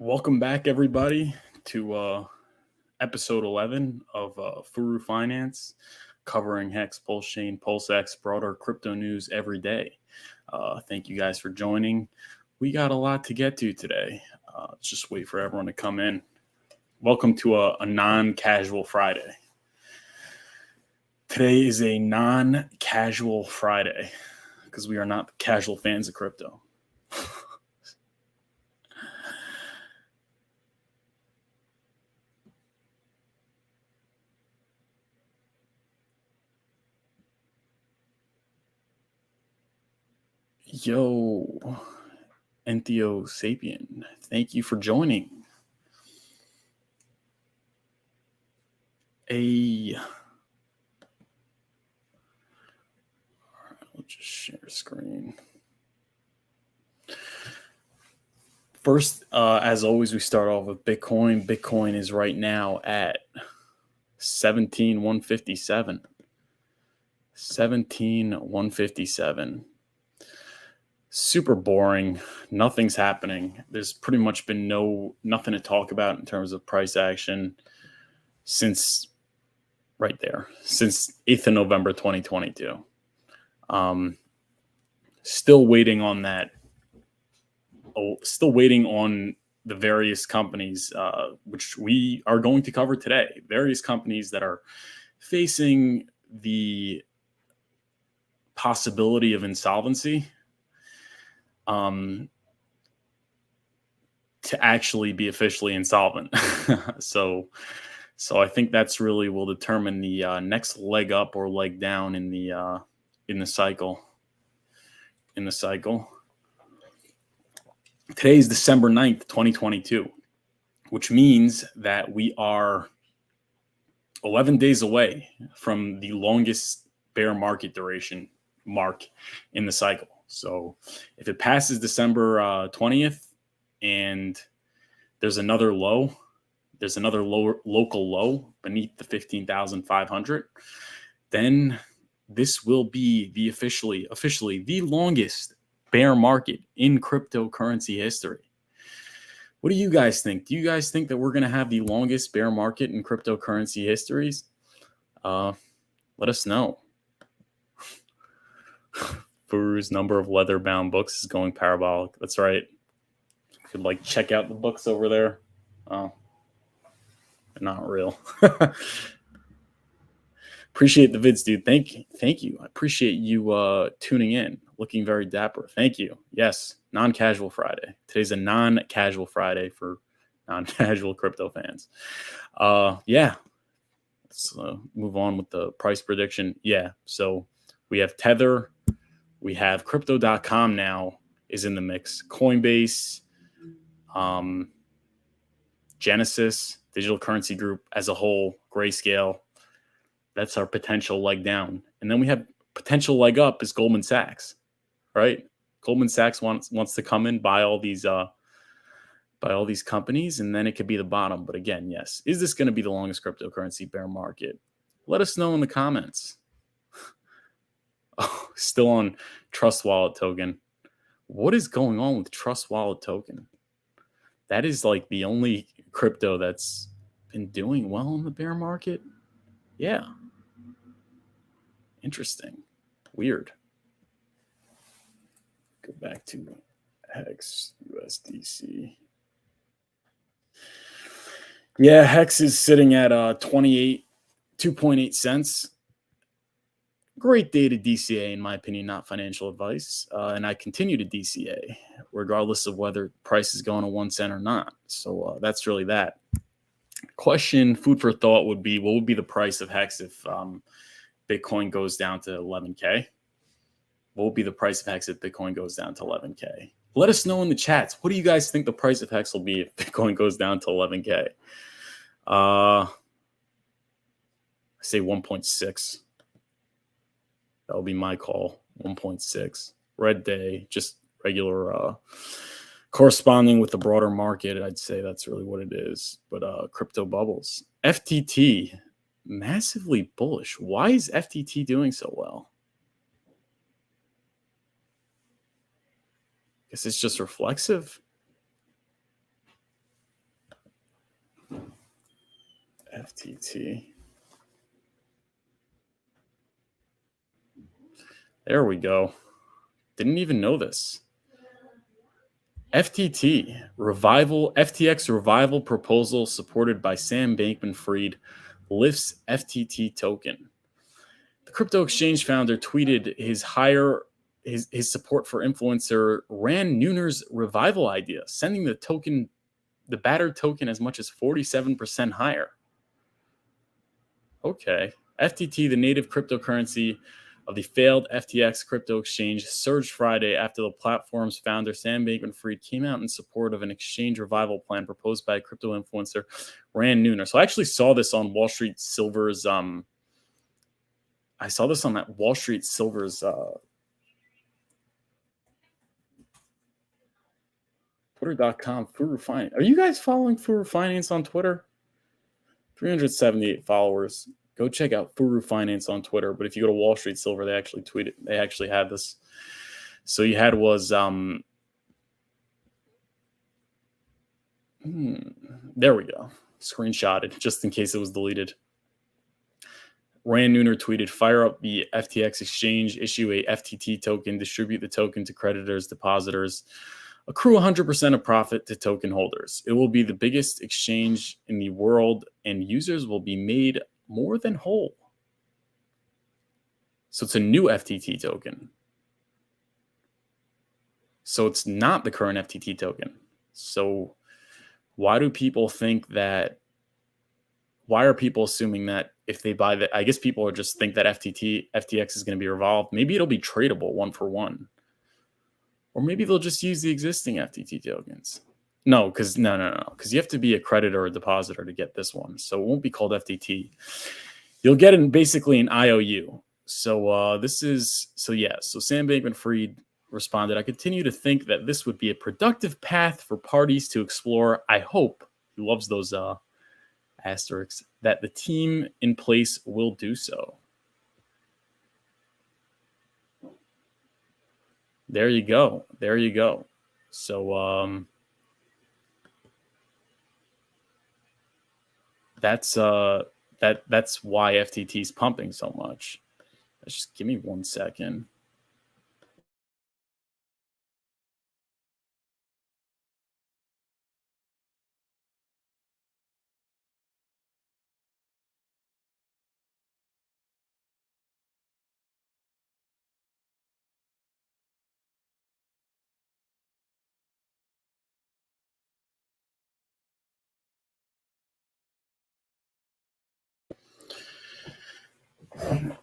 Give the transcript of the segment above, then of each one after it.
Welcome back, everybody, to episode 11 of Furu Finance, covering Hex Pulsechain, PulseX, broader crypto news every day. Thank you guys for joining. We got a lot to get to today. Let's just wait for everyone to come in. Welcome to a non-casual Friday. Today is a non-casual Friday because we are not casual fans of crypto. Yo, Enthio Sapien, thank you for joining. All right, let's just share screen. First, as always, we start off with Bitcoin. Bitcoin is right now at 17,157. 17,157. Super boring. Nothing's happening. There's pretty much been nothing to talk about in terms of price action since right there, since 8th of November 2022. Still waiting on that. Still waiting on the various companies, which we are going to cover today. Various companies that are facing the possibility of insolvency. To actually be officially insolvent. So I think that's really will determine the next leg up or leg down in the cycle. Today is December 9th, 2022, which means that we are 11 days away from the longest bear market duration mark in the cycle. So if it passes December 20th and there's another local low beneath the 15,500, then this will be the officially the longest bear market in cryptocurrency history. What do you guys think? Do you guys think that we're going to have the longest bear market in cryptocurrency histories? Let us know. Furu's number of leather-bound books is going parabolic. That's right. You could check out the books over there. Oh, they're not real. Appreciate the vids, dude. Thank you. I appreciate you tuning in. Looking very dapper. Thank you. Yes, non-casual Friday. Today's a non-casual Friday for non-casual crypto fans. Yeah. Let's move on with the price prediction. Yeah. So we have Tether. We have Crypto.com now is in the mix. Coinbase, Genesis, Digital Currency Group as a whole, Grayscale. That's our potential leg down. And then we have potential leg up is Goldman Sachs, right? Goldman Sachs wants to come in, buy all these companies, and then it could be the bottom. But again, yes. Is this going to be the longest cryptocurrency bear market? Let us know in the comments. Oh, still on Trust Wallet token. What is going on with Trust Wallet token? That is the only crypto that's been doing well in the bear market. Yeah. Interesting. Weird. Go back to Hex USDC. Yeah, Hex is sitting at 2.8 cents. Great day to DCA, in my opinion, not financial advice. And I continue to DCA, regardless of whether price is going to 1 cent or not. So that's really that. Question, food for thought would be, what would be the price of Hex if Bitcoin goes down to 11K? What will be the price of Hex if Bitcoin goes down to 11K? Let us know in the chats. What do you guys think the price of Hex will be if Bitcoin goes down to 11K? I say 1.6. That will be my call. 1.6. Red day, just regular corresponding with the broader market. I'd say that's really what it is. But crypto bubbles. FTT, massively bullish. Why is FTT doing so well? Guess it's just reflexive. FTT. There we go. Didn't even know this. FTT revival, FTX revival proposal supported by Sam Bankman-Fried lifts FTT token. The crypto exchange founder tweeted his support for influencer Rand Neuner's revival idea, sending the battered token as much as 47% higher. Okay. FTT, the native cryptocurrency of the failed FTX crypto exchange, surged Friday after the platform's founder, Sam Bankman-Fried, came out in support of an exchange revival plan proposed by crypto influencer Rand Neuner. So I actually saw this on Wall Street Silver's I saw this on that Wall Street Silver's Twitter.com Furu Finance. Are you guys following Furu Finance on Twitter? 378 followers. Go check out Furu Finance on Twitter. But if you go to Wall Street Silver, they actually tweeted. They actually had this. So you had was there we go. Screenshotted just in case it was deleted. Rand Neuner tweeted, "Fire up the FTX exchange, issue a FTT token, distribute the token to creditors, depositors, accrue 100% of profit to token holders. It will be the biggest exchange in the world, and users will be made more than whole." So it's a new FTT token. So it's not the current FTT token. So why do people think that? Why are people assuming that if they buy that? I guess people are just think that FTX is going to be revolved. Maybe it'll be tradable one for one. Or maybe they'll just use the existing FTT tokens. No, because because you have to be a creditor or depositor to get this one. So it won't be called FTT. You'll get basically an IOU. So So Sam Bankman-Fried responded, "I continue to think that this would be a productive path for parties to explore. I hope," he loves those asterisks, "that the team in place will do so." There you go. There you go. So that's why FTT is pumping so much. Just give me 1 second.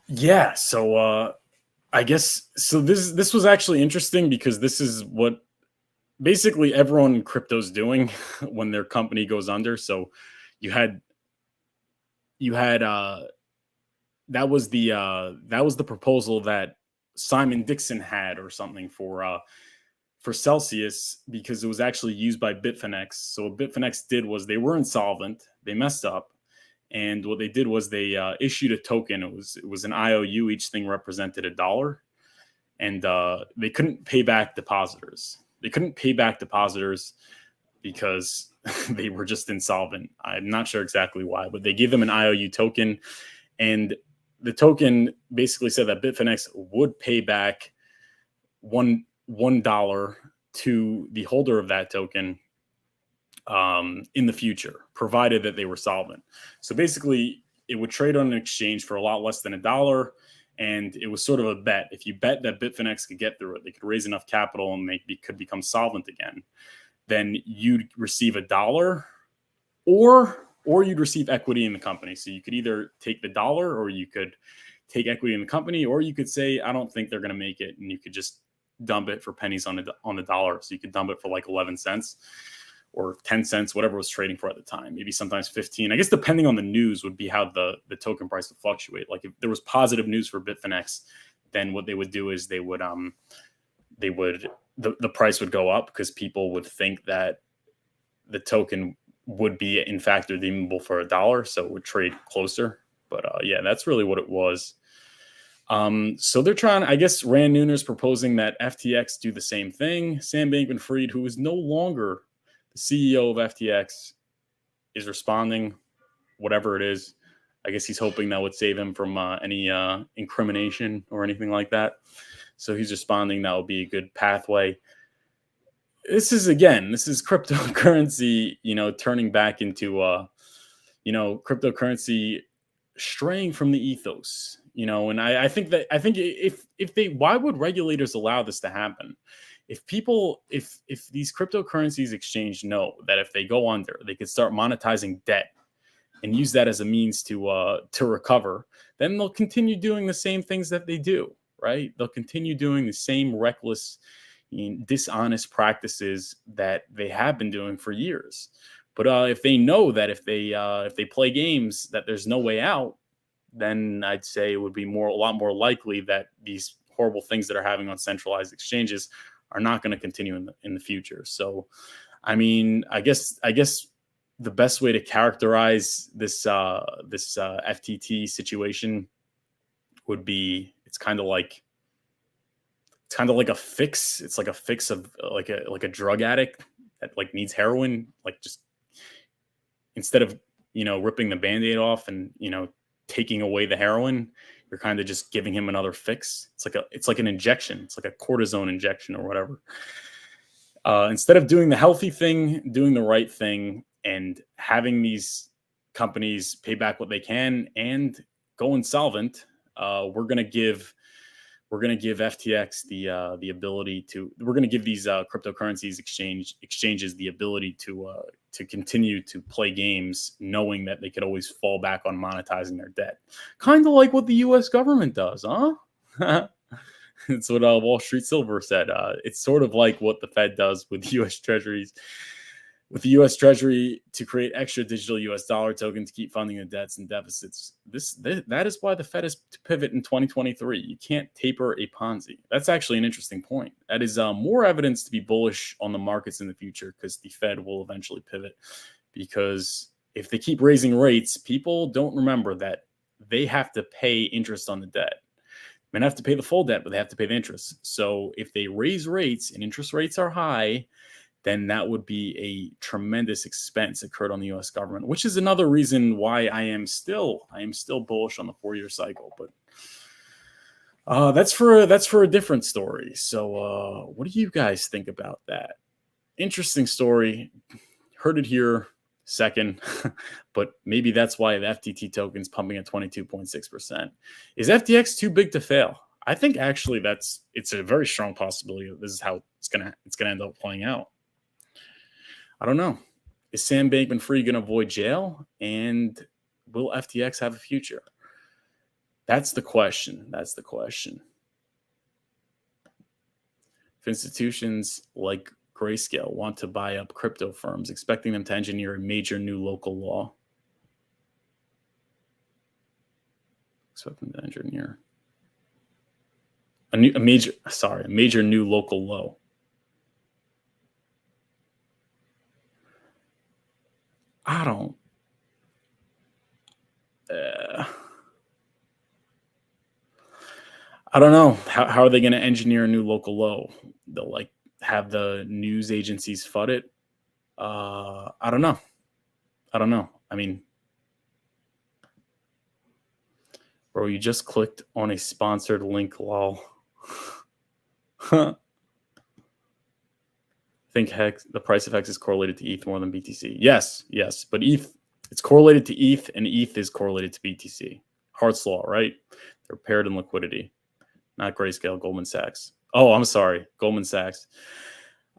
Yeah, so I guess so. This was actually interesting because this is what basically everyone in crypto's doing when their company goes under. So you had that was the proposal that Simon Dixon had or something for Celsius, because it was actually used by Bitfinex. So what Bitfinex did was they were insolvent, they messed up, and what they did was they issued a token. It was an IOU. Each thing represented $1, and they couldn't pay back depositors. They couldn't pay back depositors because they were just insolvent. I'm not sure exactly why, but they gave them an IOU token, and the token basically said that Bitfinex would pay back $1 to the holder of that token in the future, provided that they were solvent. So basically, it would trade on an exchange for a lot less than $1. And it was sort of a bet. If you bet that Bitfinex could get through it, they could raise enough capital and they could become solvent again, then you'd receive $1, or you'd receive equity in the company. So you could either take the dollar, or you could take equity in the company, or you could say, "I don't think they're going to make it," and you could just dump it for pennies on the dollar. So you could dump it for like 11 cents or 10 cents, whatever it was trading for at the time. Maybe sometimes 15. I guess depending on the news would be how the token price would fluctuate. Like if there was positive news for Bitfinex, then what they would do is the price would go up because people would think that the token would be in fact redeemable for $1, so it would trade closer. But yeah, that's really what it was. So they're trying, I guess Rand Neuner's proposing that FTX do the same thing. Sam Bankman-Fried, who is no longer the CEO of FTX, is responding. whatever it is. I guess he's hoping that would save him from any incrimination or anything like that. So he's responding that would be a good pathway. This is cryptocurrency, turning back into cryptocurrency straying from the ethos, and I think if they, why would regulators allow this to happen? If these cryptocurrencies exchange know that if they go under, they could start monetizing debt and use that as a means to recover, then they'll continue doing the same things that they do, right? They'll continue doing the same reckless, dishonest practices that they have been doing for years. But if they know that if they play games that there's no way out, then I'd say it would be a lot more likely that these horrible things that are having on centralized exchanges are not going to continue in the future. So, I mean, I guess the best way to characterize this FTT situation would be it's kind of like a fix. It's like a fix of like a drug addict that like needs heroin. Like, just instead of ripping the Band-Aid off and taking away the heroin, you're kind of just giving him another fix. It's like an injection. It's like a cortisone injection or whatever. Instead of doing the healthy thing, doing the right thing, and having these companies pay back what they can and go insolvent, we're gonna give FTX the ability to. We're gonna give these cryptocurrencies exchanges the ability to continue to play games, knowing that they could always fall back on monetizing their debt, kind of like what the U.S. government does, huh? It's what Wall Street Silver said. It's sort of like what the Fed does with U.S. Treasuries. With the U.S. Treasury to create extra digital U.S. dollar token to keep funding the debts and deficits. That is why the Fed is to pivot in 2023. You can't taper a Ponzi. That's actually an interesting point. That is more evidence to be bullish on the markets in the future, because the Fed will eventually pivot. Because if they keep raising rates, people don't remember that they have to pay interest on the debt. They don't have to pay the full debt, but they have to pay the interest. So if they raise rates and interest rates are high, then that would be a tremendous expense incurred on the U.S. government, which is another reason why I am still bullish on the 4-year cycle. But that's for a different story. So what do you guys think about that? Interesting story. Heard it here second, but maybe that's why the FTT token's pumping at 22.6%. Is FTX too big to fail? I think actually it's a very strong possibility that this is how it's gonna end up playing out. I don't know. Is Sam Bankman-Fried going to avoid jail? And will FTX have a future? That's the question. If institutions like Grayscale want to buy up crypto firms, expecting them to engineer a major new local law. A major new local law. I don't know. How are they going to engineer a new local law? They'll like have the news agencies FUD it. I don't know. I mean, bro, you just clicked on a sponsored link, lol. Think the price of Hex is correlated to ETH more than BTC. Yes, but ETH, it's correlated to ETH, and ETH is correlated to BTC. Hart's law, right? They're paired in liquidity. Not Grayscale, Goldman Sachs. Oh, I'm sorry, Goldman Sachs.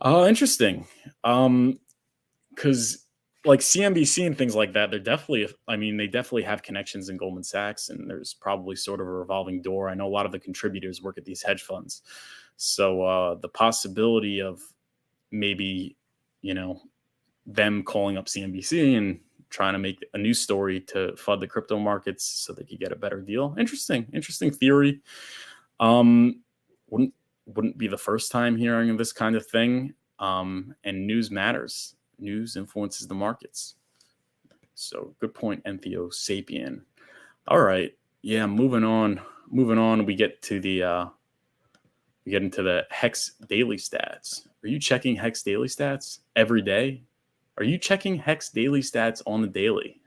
Interesting. Because like CNBC and things like that, they definitely have connections in Goldman Sachs, and there's probably sort of a revolving door. I know a lot of the contributors work at these hedge funds. So the possibility of maybe, them calling up CNBC and trying to make a news story to FUD the crypto markets so they could get a better deal. Interesting theory. Wouldn't be the first time hearing of this kind of thing. And news matters. News influences the markets. So good point, Entheo Sapien. All right. Yeah, moving on. We get to we get into the Hex daily stats. Are you checking Hex daily stats every day? Are you checking Hex daily stats on the daily?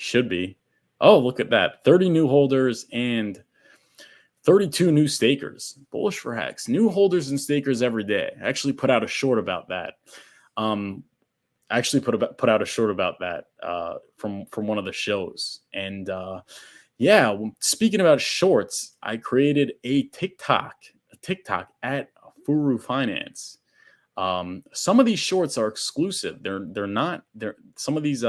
Should be. Oh, look at that. 30 new holders and 32 new stakers. Bullish for Hex. New holders and stakers every day. I actually put out a short about that. I actually put out a short about that from one of the shows. And yeah, speaking about shorts, I created a TikTok at Furu Finance. Some of these shorts are exclusive. Some of these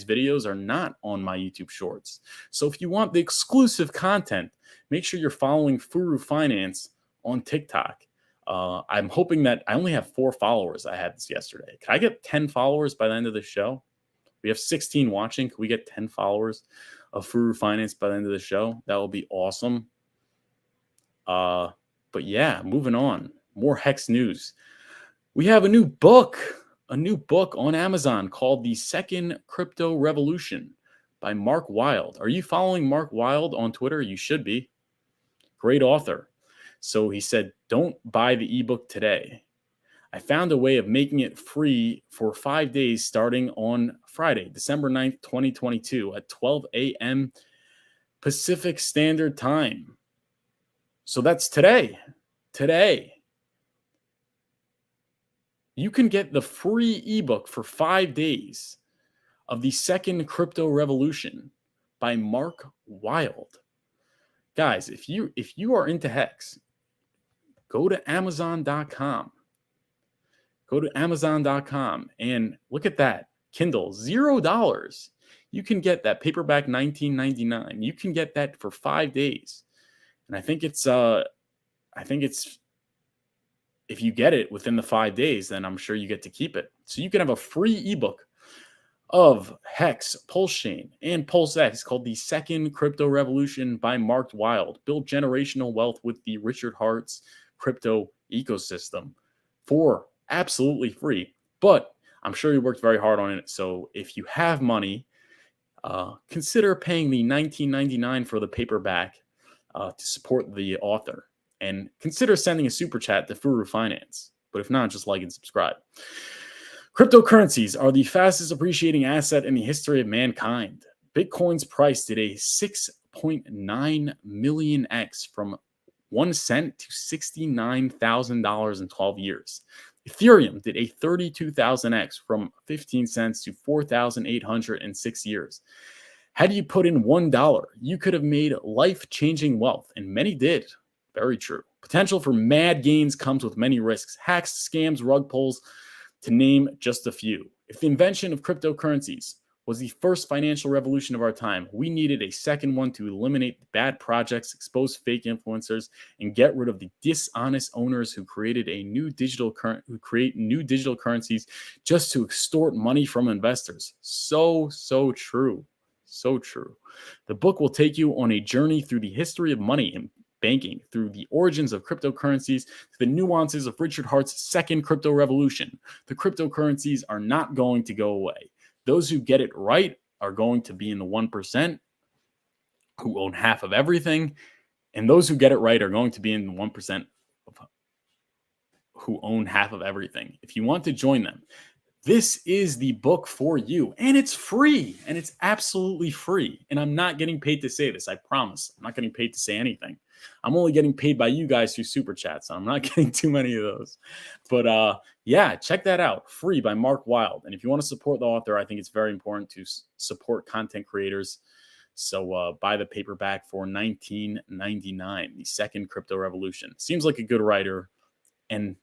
videos are not on my YouTube shorts. So if you want the exclusive content, make sure you're following Furu Finance on TikTok. I'm hoping that I only have 4 followers. I had this yesterday. Can I get 10 followers by the end of the show? We have 16 watching. Can we get 10 followers of Furu Finance by the end of the show? That will be awesome. But yeah, moving on. More Hex news. We have a new book on Amazon called The Second Crypto Revolution by Mark Wild. Are you following Mark Wild on Twitter? You should be. Great author. So he said, don't buy the ebook today. I found a way of making it free for 5 days starting on Friday, December 9th, 2022 at 12 a.m. Pacific Standard Time. So that's today. You can get the free ebook for 5 days of The Second Crypto Revolution by Mark Wild. Guys, if you are into Hex, go to Amazon.com. Go to Amazon.com and look at that. Kindle, $0. You can get that paperback $19.99. You can get that for 5 days. And I think it's if you get it within the 5 days, then I'm sure you get to keep it. So you can have a free ebook of Hex, Pulsechain, and PulseX called The Second Crypto Revolution by Mark Wild. Build generational wealth with the Richard Hart's crypto ecosystem for absolutely free. But I'm sure he worked very hard on it. So if you have money, consider paying the $19.99 for the paperback to support the author. And consider sending a super chat to Furu Finance. But if not, just like and subscribe. Cryptocurrencies are the fastest appreciating asset in the history of mankind. Bitcoin's price did a 6.9 million X from 1 cent to $69,000 in 12 years. Ethereum did a 32,000x from 15 cents to 4,800 in 6 years. Had you put in $1, you could have made life-changing wealth, and many did. Very true. Potential for mad gains comes with many risks. Hacks, scams, rug pulls, to name just a few. If the invention of cryptocurrencies was the first financial revolution of our time, we needed a second one to eliminate bad projects, expose fake influencers, and get rid of the dishonest owners who create new digital currencies just to extort money from investors. So true. So true. The book will take you on a journey through the history of money and banking, through the origins of cryptocurrencies to the nuances of Richard Hart's second crypto revolution. The cryptocurrencies are not going to go away. Those who get it right are going to be in the 1% who own half of everything. And those who get it right are going to be in the 1% who own half of everything. If you want to join them, this is the book for you. And it's free. And it's absolutely free. And I'm not getting paid to say this. I promise. I'm not getting paid to say anything. I'm only getting paid by you guys through super chats. I'm not getting too many of those. But yeah, check that out. Free by Mark Wild. And if you want to support the author, I think it's very important to support content creators. So buy the paperback for $19.99, The Second Crypto Revolution. Seems like a good writer. And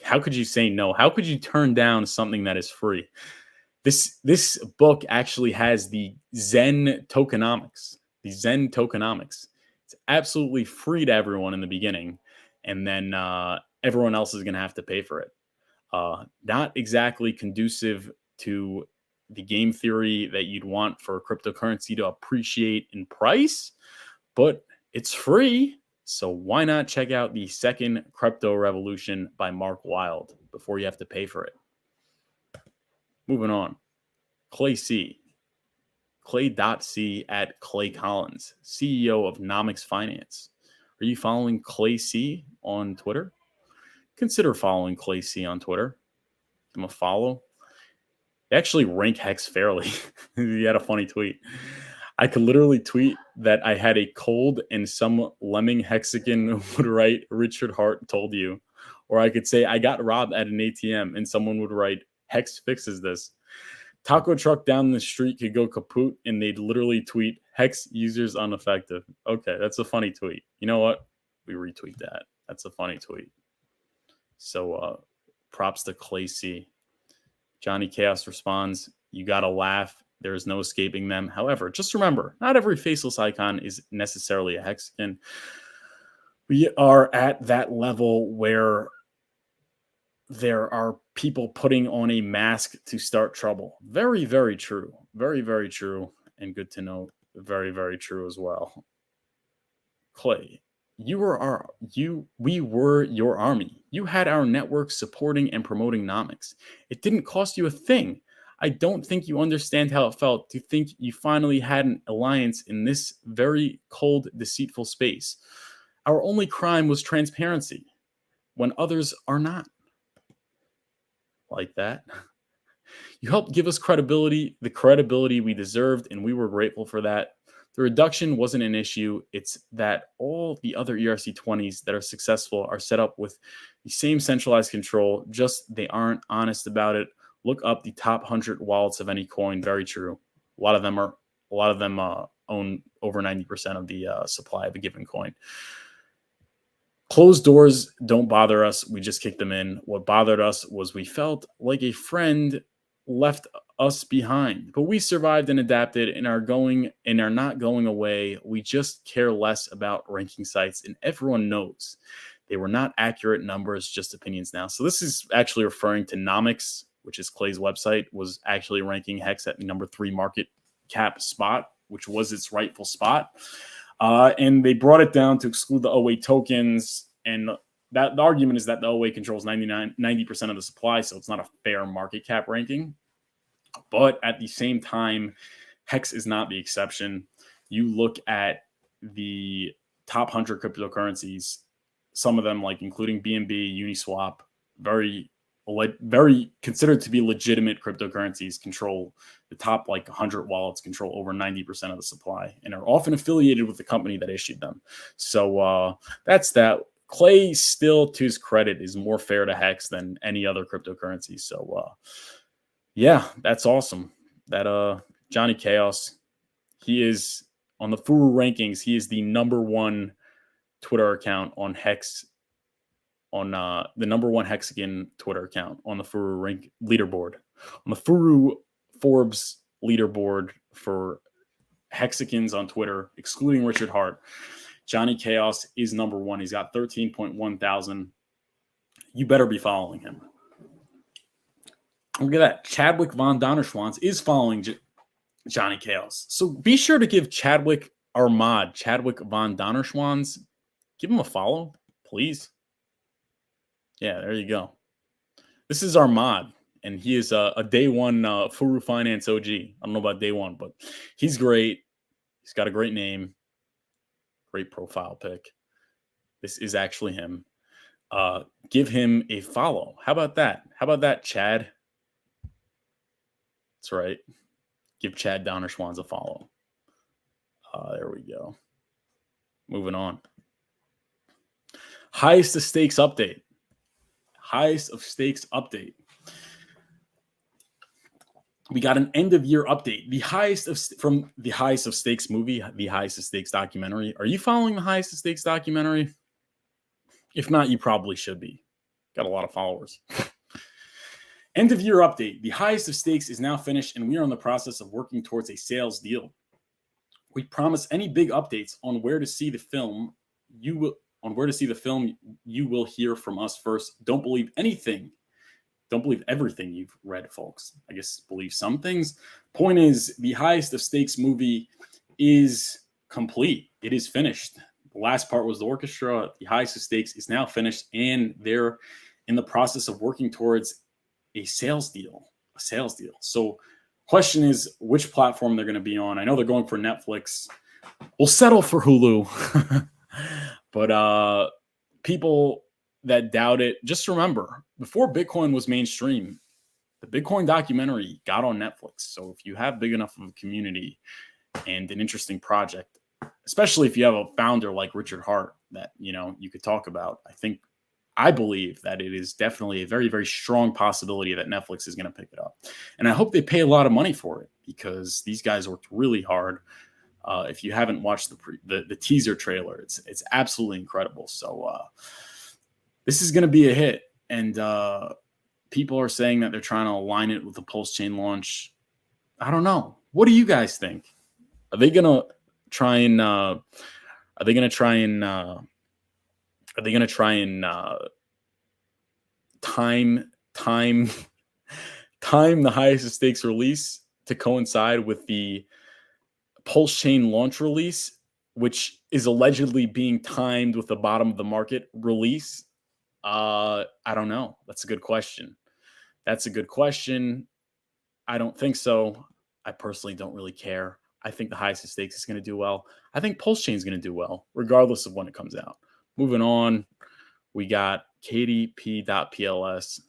how could you say no? How could you turn down something that is free? This book actually has the Zen tokenomics. It's absolutely free to everyone in the beginning, and then everyone else is going to have to pay for it. Not exactly conducive to the game theory that you'd want for cryptocurrency to appreciate in price, but it's free. So why not check out The Second Crypto Revolution by Mark Wild before you have to pay for it? Moving on. Clay.C at Clay Collins, CEO of Nomics Finance. Are you following Clay.C on Twitter? Consider following Clay.C on Twitter. Give him a follow. They actually rank Hex fairly. He had a funny tweet. I could literally tweet that I had a cold and some lemming Hexagon would write, Richard Hart told you. Or I could say, I got robbed at an ATM and someone would write, Hex fixes this. Taco truck down the street could go kaput and they'd literally tweet, Hex users unaffected. Okay, that's a funny tweet. You know what? We retweet that. That's a funny tweet. So props to Clay C. Johnny Chaos responds, you gotta laugh. There is no escaping them. However, just remember, not every faceless icon is necessarily a hexagon. We are at that level where there are people putting on a mask to start trouble. Very, very true. Very, very true. And good to know. Very, very true as well. Clay, we were your army. You had our network supporting and promoting Nomics. It didn't cost you a thing. I don't think you understand how it felt to think you finally had an alliance in this very cold, deceitful space. Our only crime was transparency when others are not. Like that. You helped give us credibility, the credibility we deserved, and we were grateful for that. The reduction wasn't an issue. It's that all the other ERC20s that are successful are set up with the same centralized control, just they aren't honest about it. Look up the top 100 wallets of any coin. Very true. A lot of them own over 90% of the supply of a given coin. Closed doors don't bother us. We just kicked them in. What bothered us was we felt like a friend left us behind, but we survived and adapted and are not going away. We just care less about ranking sites, and everyone knows they were not accurate numbers, just opinions now. So this is actually referring to Nomics, which is Clay's website, was actually ranking Hex at the number 3 market cap spot, which was its rightful spot. And they brought it down to exclude the OA tokens. And that the argument is that the OA controls 90% of the supply, so it's not a fair market cap ranking. But at the same time, Hex is not the exception. You look at the top 100 cryptocurrencies, some of them, like including BNB, Uniswap, very considered to be legitimate cryptocurrencies, control the top 100 wallets, control over 90% of the supply, and are often affiliated with the company that issued them. So that's that. Clay, still to his credit, is more fair to Hex than any other cryptocurrency. So yeah, that's awesome. That Johnny Chaos, he is on the Furu rankings. He is the number 1 Twitter account on Hex, on the number 1 hexagon Twitter account on the Furu rank leaderboard, on the Furu Forbes leaderboard for hexagons on Twitter, excluding Richard Hart. Johnny Chaos is number 1. He's got 13.1 thousand. You better be following him. Look at that. Chadwick von Donnerschwanz is following Johnny Chaos. So be sure to give Chadwick, our mod, Chadwick von Donnerschwanz, give him a follow, please. Yeah, there you go. This is our mod, and he is a day 1 Furu Finance OG. I don't know about day 1, but he's great. He's got a great name, great profile pic. This is actually him. Give him a follow. How about that? How about that, Chad? That's right. Give Chad Donnerschwanz a follow. There we go. Moving on. Highest of stakes update. Highest of stakes update. We got an end of year update. The highest of from the highest of stakes movie, the highest of stakes documentary. Are you following the highest of stakes documentary? If not, you probably should be. Got a lot of followers. End of year update. The highest of stakes is now finished, and we are in the process of working towards a sales deal. We promise any big updates on where to see the film. You will hear from us first. Don't believe anything. Don't believe everything you've read, folks. I guess believe some things. Point is, the highest of stakes movie is complete. It is finished. The last part was the orchestra. The highest of stakes is now finished, and they're in the process of working towards a sales deal. So question is which platform they're going to be on. I know they're going for Netflix. We'll settle for Hulu. But people that doubt it, just remember, before Bitcoin was mainstream, The Bitcoin documentary got on Netflix. So if you have big enough of a community and an interesting project, especially if you have a founder like Richard Hart that, you could talk about, I believe that it is definitely a very, very strong possibility that Netflix is going to pick it up. And I hope they pay a lot of money for it because these guys worked really hard. If you haven't watched the teaser trailer, it's absolutely incredible. So this is going to be a hit. And people are saying that they're trying to align it with the Pulsechain launch. I don't know. What do you guys think? Are they going to try and time the highest of stakes release to coincide with the Pulsechain launch release, which is allegedly being timed with the bottom of the market release? I don't know. That's a good question. I don't think so. I personally don't really care. I think the highest of stakes is going to do well. I think Pulsechain is going to do well, regardless of when it comes out. Moving on, we got KDP.PLS.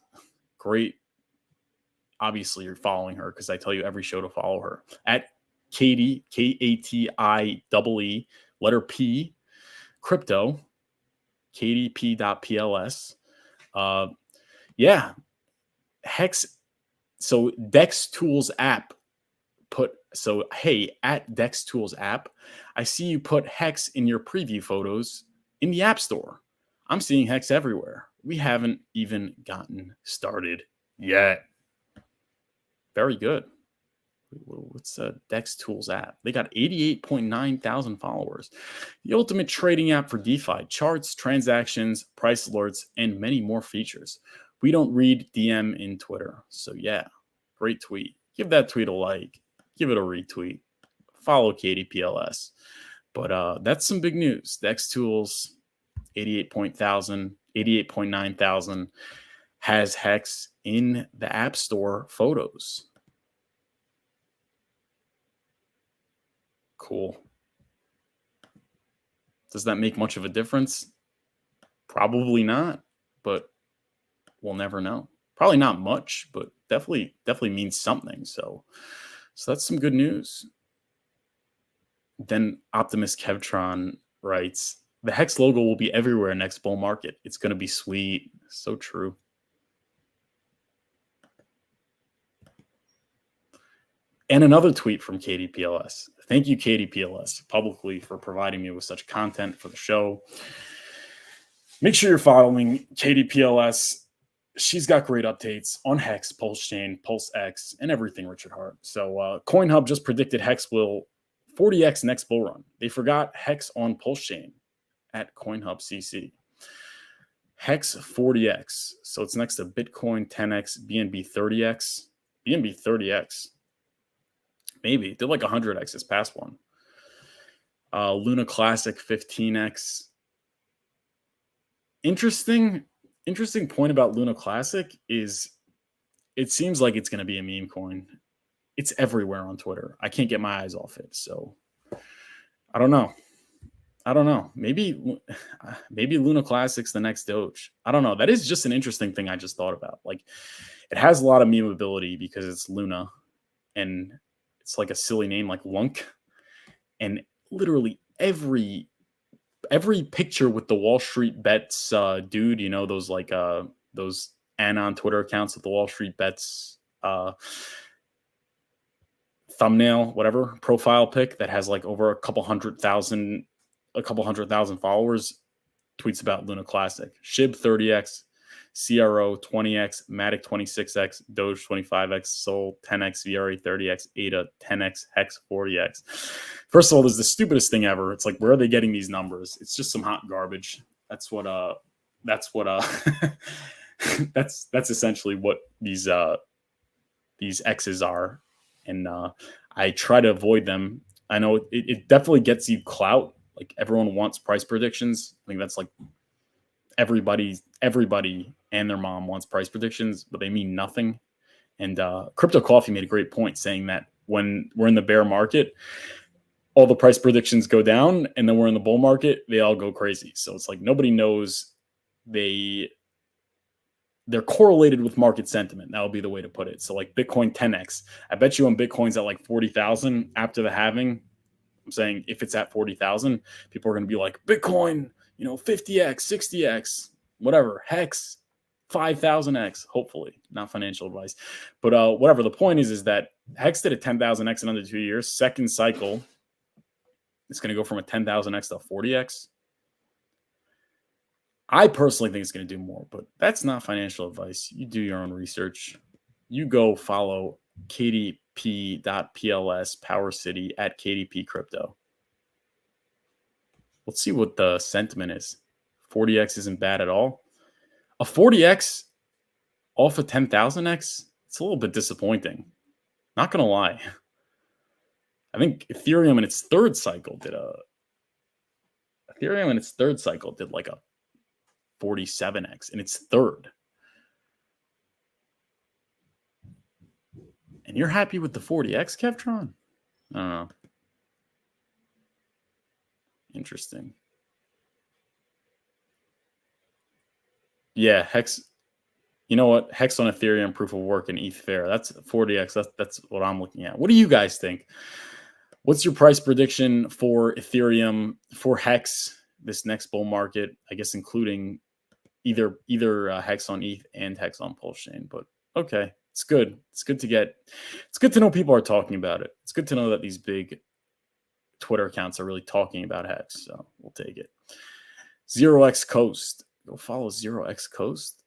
Great. Obviously, you're following her because I tell you every show to follow her. At Katie, KATIEE, letter P, crypto, KDP.PLS. Yeah. Hex. So Dex Tools app hey, at Dex Tools app, I see you put Hex in your preview photos in the App Store. I'm seeing Hex everywhere. We haven't even gotten started yet. Very good. What's Dex Tools app? They got 88.9 thousand followers. The ultimate trading app for DeFi, charts, transactions, price alerts, and many more features. We don't read DM in Twitter. So yeah, great tweet. Give that tweet a like. Give it a retweet. Follow KDPLS. But that's some big news. Dex Tools, 88.9 thousand, has Hex in the App Store photos. Cool. Does that make much of a difference? Probably not, but we'll never know. Probably not much, but definitely means something. So that's some good news. Then Optimus Kevtron writes, the Hex logo will be everywhere next bull market. It's going to be sweet. So true. And another tweet from KDPLS. Thank you, KDPLS, publicly for providing me with such content for the show. Make sure you're following KDPLS. She's got great updates on Hex, Pulsechain, PulseX, and everything Richard Hart. So CoinHub just predicted Hex will 40x next bull run. They forgot Hex on Pulsechain at CoinHub CC. Hex 40x. So it's next to Bitcoin 10x, BNB 30x. BNB 30x. Maybe. Did like 100x this past one. Luna Classic 15x. Interesting point about Luna Classic is it seems like it's going to be a meme coin. It's everywhere on Twitter. I can't get my eyes off it. So I don't know. Maybe Luna Classic's the next Doge. I don't know. That is just an interesting thing I just thought about. Like, it has a lot of memeability because it's Luna and it's like a silly name like Lunk. And literally every picture with the Wall Street Bets dude, those those Anon Twitter accounts with the Wall Street Bets thumbnail, whatever, profile pic that has like over a couple hundred thousand followers, tweets about Luna Classic. SHIB 30x, CRO 20x, Matic 26x, Doge 25x, Sol 10x, VRA 30x, ADA 10x, Hex 40x. First of all, this is the stupidest thing ever. It's like, where are they getting these numbers? It's just some hot garbage. That's essentially what these X's are. And I try to avoid them. I know it definitely gets you clout. Like, everyone wants price predictions. I think that's like everybody and their mom wants price predictions, but they mean nothing. And Crypto Coffee made a great point saying that when we're in the bear market, all the price predictions go down, and then we're in the bull market, they all go crazy. So it's like nobody knows. They they're correlated with market sentiment. That would be the way to put it. So like Bitcoin 10x. I bet you when Bitcoin's at like 40,000 after the halving, I'm saying if it's at 40,000, people are going to be like, Bitcoin, 50x, 60x, whatever, Hex, 5,000x, hopefully, not financial advice. But whatever, the point is that Hex did a 10,000x in under 2 years. Second cycle, it's going to go from a 10,000x to a 40x. I personally think it's going to do more, but that's not financial advice. You do your own research. You go follow kdp.pls Power City at KDP Crypto. Let's see what the sentiment is. 40x isn't bad at all. A 40x off of 10,000x, it's a little bit disappointing. Not going to lie. I think Ethereum in its third cycle did like a 47x in its third. And you're happy with the 40x, Kevtron? I don't know. Interesting. Yeah, Hex. You know what? Hex on Ethereum, proof of work, and ETH Fair. That's 40x. That's what I'm looking at. What do you guys think? What's your price prediction for Ethereum, for Hex, this next bull market? I guess including either Hex on ETH and Hex on Pulsechain. But okay, it's good. It's good to know people are talking about it. It's good to know that these big Twitter accounts are really talking about Hex. So we'll take it. 0x Coast. Go follow 0x Coast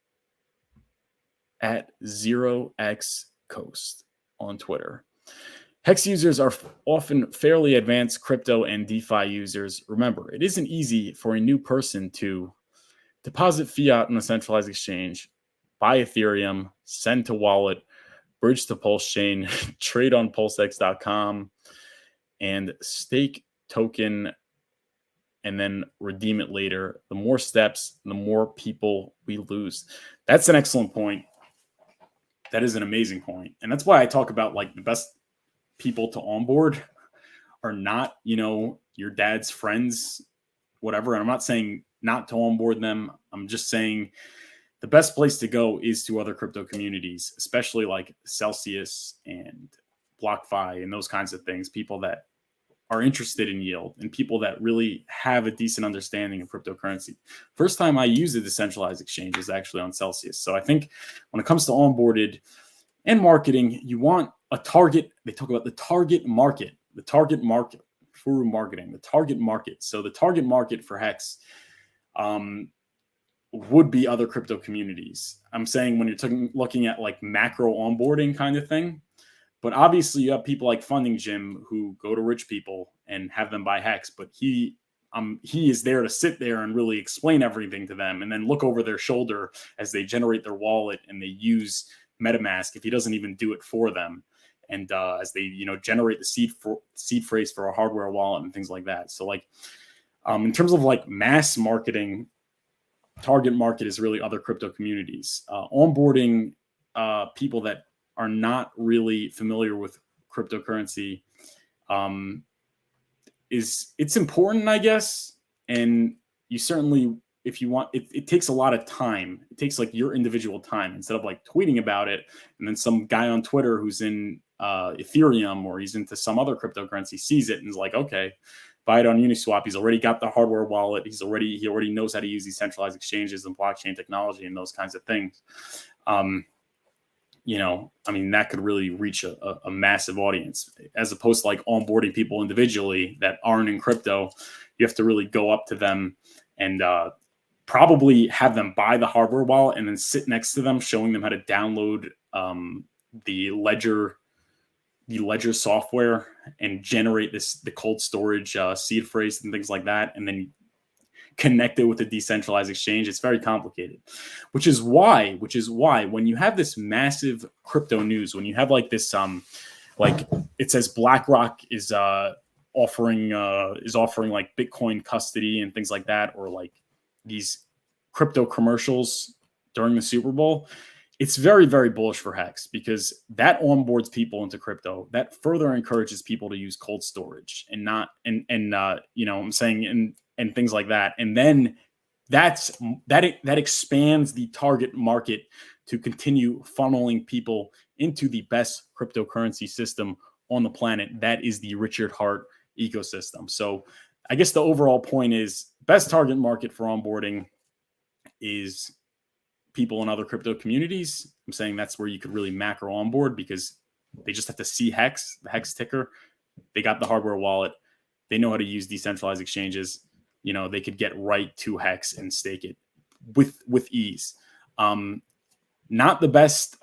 at 0x Coast on Twitter. Hex users are often fairly advanced crypto and DeFi users. Remember, it isn't easy for a new person to deposit fiat in a centralized exchange, buy Ethereum, send to wallet, bridge to Pulsechain, trade on PulseX.com, and stake token and then redeem it later. The more steps, the more people we lose. That's an excellent point. That is an amazing point. And that's why I talk about like the best people to onboard are not, your dad's friends, whatever. And I'm not saying not to onboard them. I'm just saying the best place to go is to other crypto communities, especially like Celsius and BlockFi and those kinds of things, people that are interested in yield and people that really have a decent understanding of cryptocurrency. First time I used a decentralized exchange is actually on Celsius. So I think when it comes to onboarded and marketing, you want a target. They talk about the target market, Furu marketing, the target market. So the target market for Hex would be other crypto communities. I'm saying when you're looking at like macro onboarding kind of thing, but obviously you have people like Funding Jim who go to rich people and have them buy Hex, but he is there to sit there and really explain everything to them and then look over their shoulder as they generate their wallet and they use MetaMask if he doesn't even do it for them. And as they, generate the seed phrase for a hardware wallet and things like that. So like in terms of like mass marketing, target market is really other crypto communities. Onboarding people that are not really familiar with cryptocurrency it's important, I guess. And you certainly, if you want, it takes a lot of time. It takes like your individual time instead of like tweeting about it. And then some guy on Twitter who's in Ethereum or he's into some other cryptocurrency sees it and is like, okay, buy it on Uniswap. He's already got the hardware wallet. He already knows how to use these centralized exchanges and blockchain technology and those kinds of things. That could really reach a massive audience as opposed to like onboarding people individually that aren't in crypto. You have to really go up to them and probably have them buy the hardware wallet and then sit next to them, showing them how to download the Ledger software and generate the cold storage seed phrase and things like that, and then connect it with a decentralized exchange. It's very complicated, which is why when you have this massive crypto news, when you have like this like it says BlackRock is offering like Bitcoin custody and things like that, or like these crypto commercials during the Super Bowl, it's very, very bullish for Hex because that onboards people into crypto. That further encourages people to use cold storage and not, I'm saying, and things like that. And then that expands the target market to continue funneling people into the best cryptocurrency system on the planet. That is the Richard Hart ecosystem. So I guess the overall point is best target market for onboarding is people in other crypto communities. I'm saying that's where you could really macro onboard because they just have to see Hex, the Hex ticker. They got the hardware wallet. They know how to use decentralized exchanges. You know, they could get right to Hex and stake it with ease. Not the best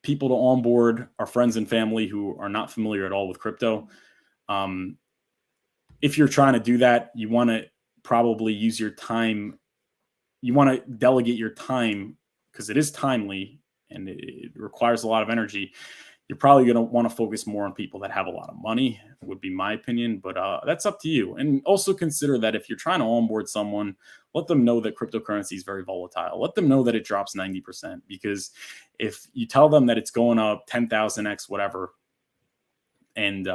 people to onboard are friends and family who are not familiar at all with crypto. If you're trying to do that, you want to probably use your time. You want to delegate your time because it is timely and it requires a lot of energy. You're probably going to want to focus more on people that have a lot of money, would be my opinion, but that's up to you. And also consider that if you're trying to onboard someone, let them know that cryptocurrency is very volatile. Let them know that it drops 90%, because if you tell them that it's going up 10,000x, whatever, and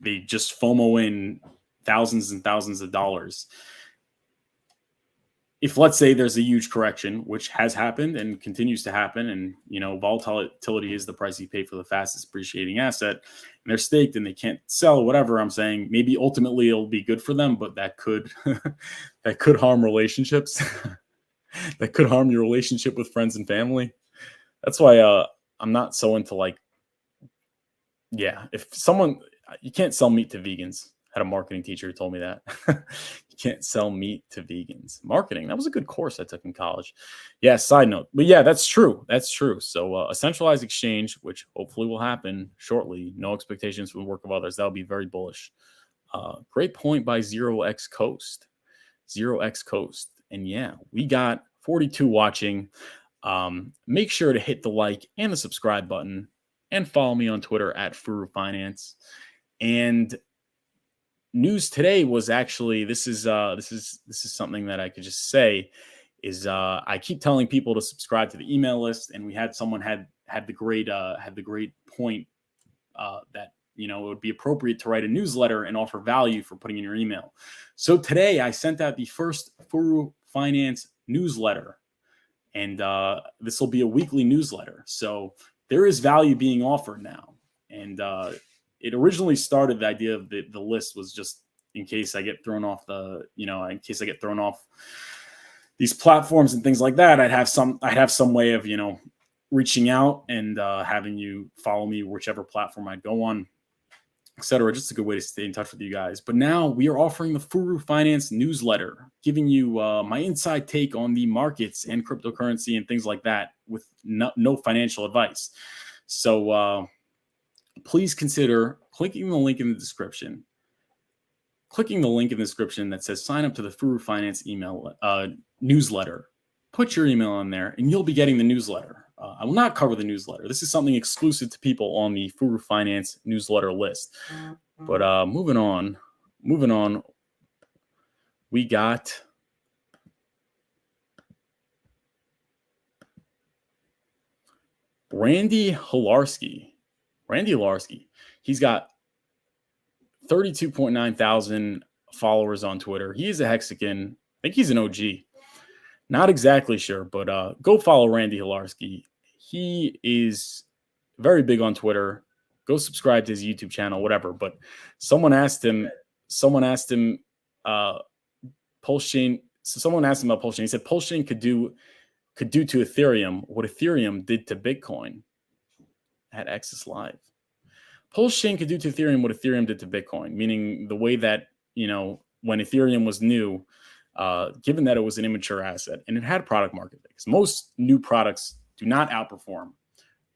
they just FOMO in thousands and thousands of dollars, if let's say there's a huge correction, which has happened and continues to happen, and you know, volatility is the price you pay for the fastest appreciating asset, and they're staked and they can't sell, whatever, I'm saying maybe ultimately it'll be good for them, but that could that could harm relationships. That could harm your relationship with friends and family. That's why I'm not so into, like, yeah, if someone, you can't sell meat to vegans. I had a marketing teacher who told me that. You can't sell meat to vegans. Marketing, that was a good course I took in college. Yeah, side note. But yeah, that's true. That's true. So a centralized exchange, which hopefully will happen shortly. No expectations for the work of others. That'll be very bullish. Great point by 0x Coast. 0x Coast. And yeah, we got 42 watching. Make sure to hit the like and the subscribe button and follow me on Twitter at Furu Finance. And news today was actually, this is something that I could just say is I keep telling people to subscribe to the email list, and we had someone had the great point that, you know, it would be appropriate to write a newsletter and offer value for putting in your email. So today I sent out the first Furu Finance newsletter, and this will be a weekly newsletter. So there is value being offered now, and it originally started, the idea of the list was just in case I get thrown off in case I get thrown off these platforms and things like that, I'd have some way of, you know, reaching out and having you follow me whichever platform I'd go on, etc. Just a good way to stay in touch with you guys. But now we are offering the Furu Finance newsletter, giving you my inside take on the markets and cryptocurrency and things like that with no financial advice. So please consider clicking the link in the description. Clicking the link in the description that says sign up to the Furu Finance email newsletter. Put your email on there and you'll be getting the newsletter. I will not cover the newsletter. This is something exclusive to people on the Furu Finance newsletter list. But moving on, we got Randy Hilarski. He's got 32.9 thousand followers on Twitter. He is a Hexican. I think he's an OG. Not exactly sure, but go follow Randy Hilarski. He is very big on Twitter. Go subscribe to his YouTube channel, whatever. But someone asked him, PulseChain. So someone asked him about PulseChain. He said PulseChain could do to Ethereum what Ethereum did to Bitcoin at Access Live. PulseChain could do to Ethereum what Ethereum did to Bitcoin, meaning the way that, you know, when Ethereum was new, given that it was an immature asset and it had product market fit, because most new products do not outperform.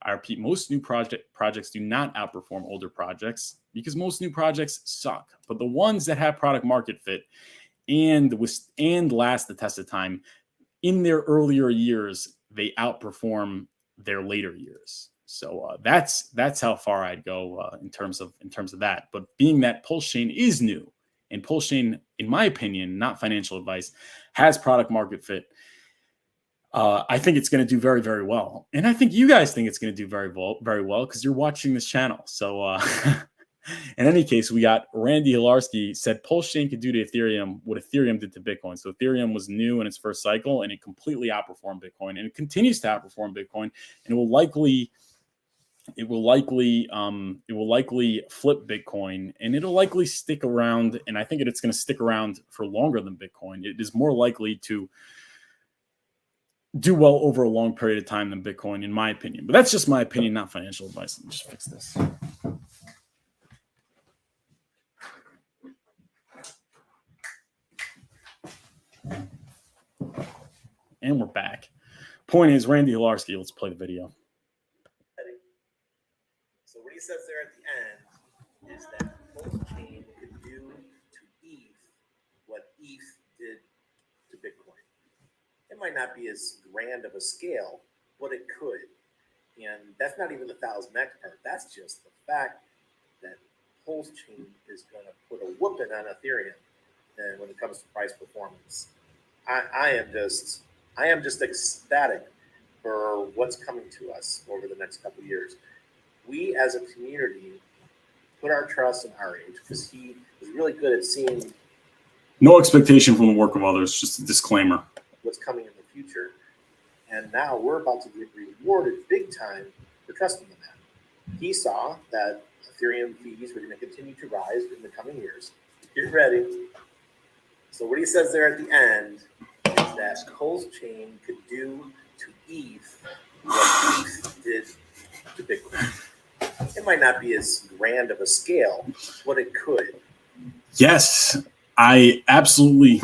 I repeat, most new projects do not outperform older projects because most new projects suck. But the ones that have product market fit and last the test of time, in their earlier years, they outperform their later years. So that's how far I'd go in terms of that. But being that PulseChain is new, and PulseChain, in my opinion, not financial advice, has product market fit, I think it's going to do very, very well. And I think you guys think it's going to do very well because you're watching this channel. So In any case, we got Randy Hilarski said PulseChain could do to Ethereum what Ethereum did to Bitcoin. So Ethereum was new in its first cycle, and it completely outperformed Bitcoin, and it continues to outperform Bitcoin, and it will likely flip Bitcoin, and it'll likely stick around. And I think it's going to stick around for longer than Bitcoin. It is more likely to do well over a long period of time than Bitcoin, in my opinion. But that's just my opinion, not financial advice. Let me just fix this. And we're back. Point is, Randy Hilarski. Let's play the video. So what he says there at the end is that PulseChain could do to ETH what ETH did to Bitcoin. It might not be as grand of a scale, but it could. And that's not even the 1000x part. That's just the fact that PulseChain is going to put a whooping on Ethereum. And when it comes to price performance, I am just ecstatic for what's coming to us over the next couple of years. We as a community put our trust in RH because he is really good at seeing. No expectation from the work of others, just a disclaimer. What's coming in the future. And now we're about to get rewarded big time for trusting in that. He saw that Ethereum fees were going to continue to rise in the coming years. Get ready. So what he says there at the end is that PulseChain could do to ETH what ETH did to Bitcoin. It might not be as grand of a scale, but it could. Yes, I absolutely,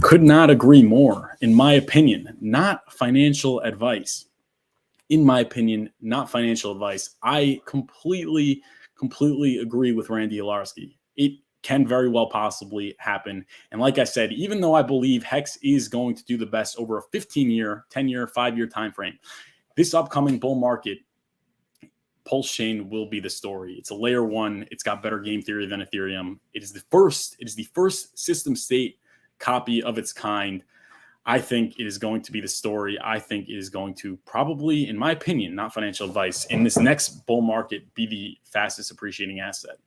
could not agree more. In my opinion, not financial advice. In my opinion, not financial advice. I completely agree with Randy Hilarski. It can very well possibly happen. And like I said, even though I believe Hex is going to do the best over a 15-year, 10-year, 5-year time frame, this upcoming bull market, PulseChain will be the story. It's a layer one. It's got better game theory than Ethereum. It is the first system state copy of its kind. I think it is going to be the story. I think it is going to probably, in my opinion, not financial advice, in this next bull market, be the fastest appreciating asset.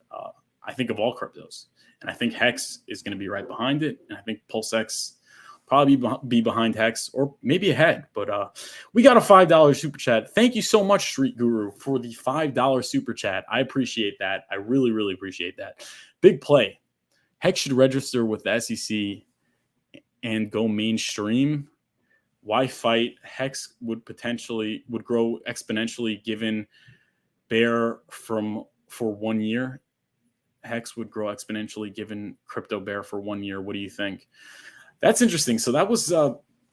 I think of all cryptos, and I think Hex is going to be right behind it. And I think PulseX probably be behind Hex or maybe ahead. But we got a $5 super chat. Thank you so much, Street Guru, for the $5 super chat. I appreciate that. I really appreciate that. Big play. Hex should register with the SEC and go mainstream. Why fight? Hex would grow exponentially given bear for 1 year. Hex would grow exponentially given crypto bear for 1 year. What do you think? That's interesting. So that was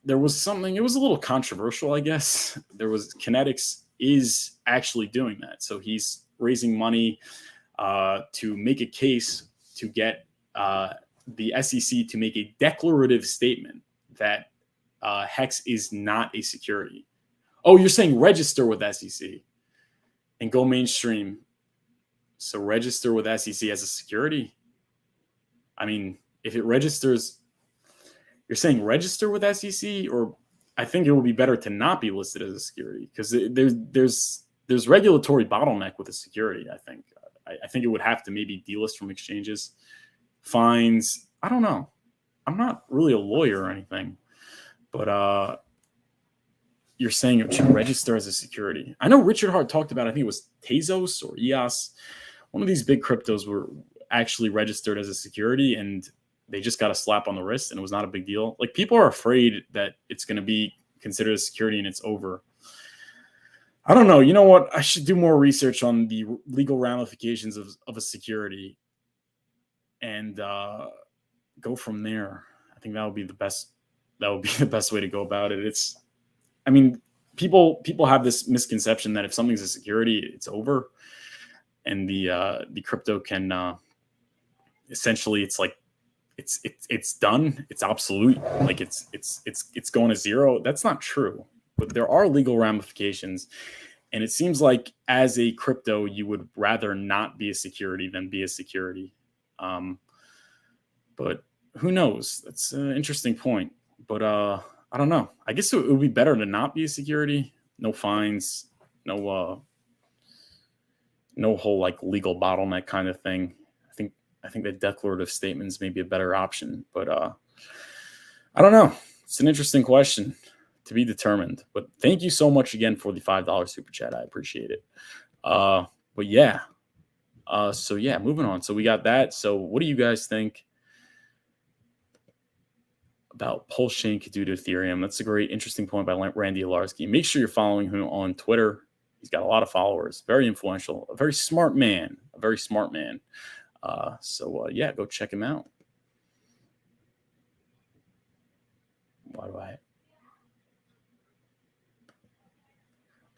there was something. It was a little controversial, I guess. Kinetics is actually doing that. So he's raising money to make a case to get the SEC to make a declarative statement that Hex is not a security. Oh, you're saying register with SEC and go mainstream. So register with SEC as a security. I mean, if it registers, you're saying register with SEC, or I think it would be better to not be listed as a security because there's regulatory bottleneck with a security. I think it would have to maybe delist from exchanges, fines. I don't know. I'm not really a lawyer or anything, but you're saying it should register as a security. I know Richard Hart talked about, I think it was Tezos or EOS. One of these big cryptos were actually registered as a security, and they just got a slap on the wrist, and it was not a big deal. Like, people are afraid that it's going to be considered a security and it's over. I don't know. You know what? I should do more research on the legal ramifications of a security and go from there. I think that would be the best. That would be the best way to go about it. I mean, people have this misconception that if something's a security, it's over, and the crypto can essentially, it's like it's done, it's obsolete, like it's going to zero. That's not true, but there are legal ramifications, and it seems like as a crypto, you would rather not be a security than be a security. But who knows? That's an interesting point. But I don't know. I guess it would be better to not be a security. No fines, no No whole like legal bottleneck kind of thing. I think the declarative statements may be a better option, but I don't know. It's an interesting question to be determined. But thank you so much again for the $5 super chat. I appreciate it. But yeah. So yeah, moving on. So we got that. So what do you guys think about Pulsechain could do to Ethereum? That's a great, interesting point by Randy Alarski. Make sure you're following him on Twitter. He's got a lot of followers. Very influential. A very smart man. A very smart man. Yeah, go check him out. Why do I?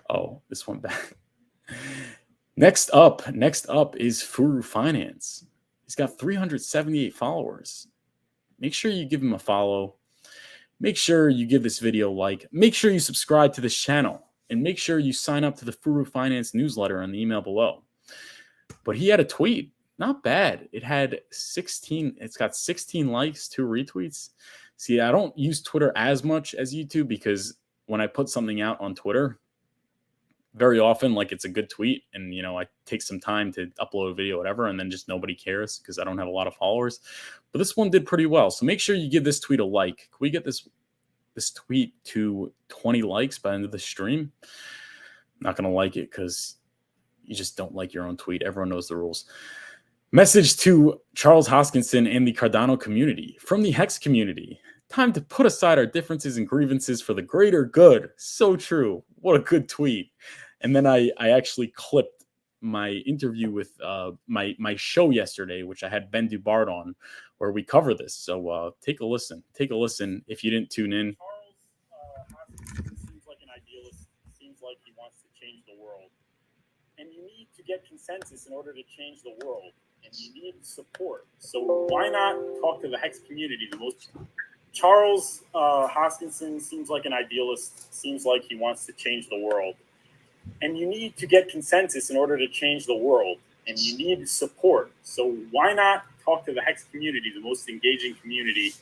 Oh, this one back. Next up is Furu Finance. He's got 378 followers. Make sure you give him a follow. Make sure you give this video a like. Make sure you subscribe to this channel. And make sure you sign up to the Furu Finance newsletter on the email below. But he had a tweet. Not bad. It had 16. It's got 16 likes, 2 retweets. See, I don't use Twitter as much as YouTube because when I put something out on Twitter, very often, like it's a good tweet and, you know, I take some time to upload a video, whatever, and then just nobody cares because I don't have a lot of followers. But this one did pretty well. So make sure you give this tweet a like. Can we get this tweet to 20 likes by the end of the stream? I'm not going to like it because you just don't like your own tweet. Everyone knows the rules. Message to Charles Hoskinson and the Cardano community from the Hex community. Time to put aside our differences and grievances for the greater good. So true. What a good tweet. And then I actually clipped my interview with my show yesterday, which I had Ben Dubard on, where we cover this. So take a listen. Take a listen if you didn't tune in. Charles Hoskinson seems like an idealist. Seems like he wants to change the world. And you need to get consensus in order to change the world. And you need support. So why not talk to the Hex community? Charles Hoskinson seems like an idealist. Seems like he wants to change the world. And you need to get consensus in order to change the world. And you need support. So why not talk to the Hex community, the most engaging community,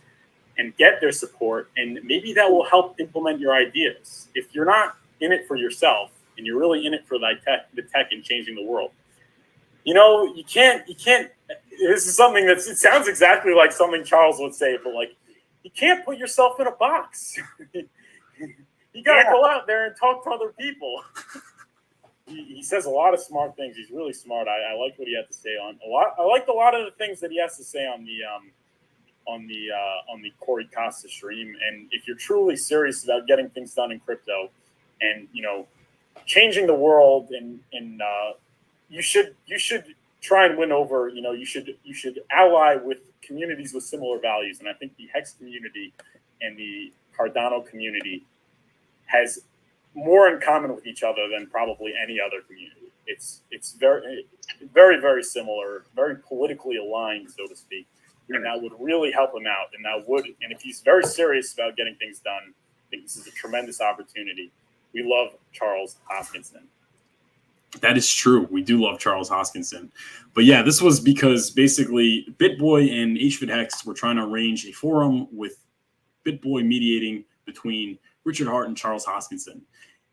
and get their support? And maybe that will help implement your ideas. If you're not in it for yourself, and you're really in it for the tech and changing the world, you know, you can't, this is something it sounds exactly like something Charles would say, but like, you can't put yourself in a box. You got to go out there and talk to other people. He says a lot of smart things. He's really smart. I like what he had to say on a lot. I liked a lot of the things that he has to say on the Corey Costa stream. And if you're truly serious about getting things done in crypto, and you know, changing the world, and you should try and win over. You know, you should ally with communities with similar values. And I think the Hex community and the Cardano community has more in common with each other than probably any other community. It's very, very, very similar, very politically aligned, so to speak. And that would really help him out. And if he's very serious about getting things done, I think this is a tremendous opportunity. We love Charles Hoskinson. That is true. We do love Charles Hoskinson. But yeah, this was because basically BitBoy and HvidHex were trying to arrange a forum with BitBoy mediating between Richard Hart and Charles Hoskinson.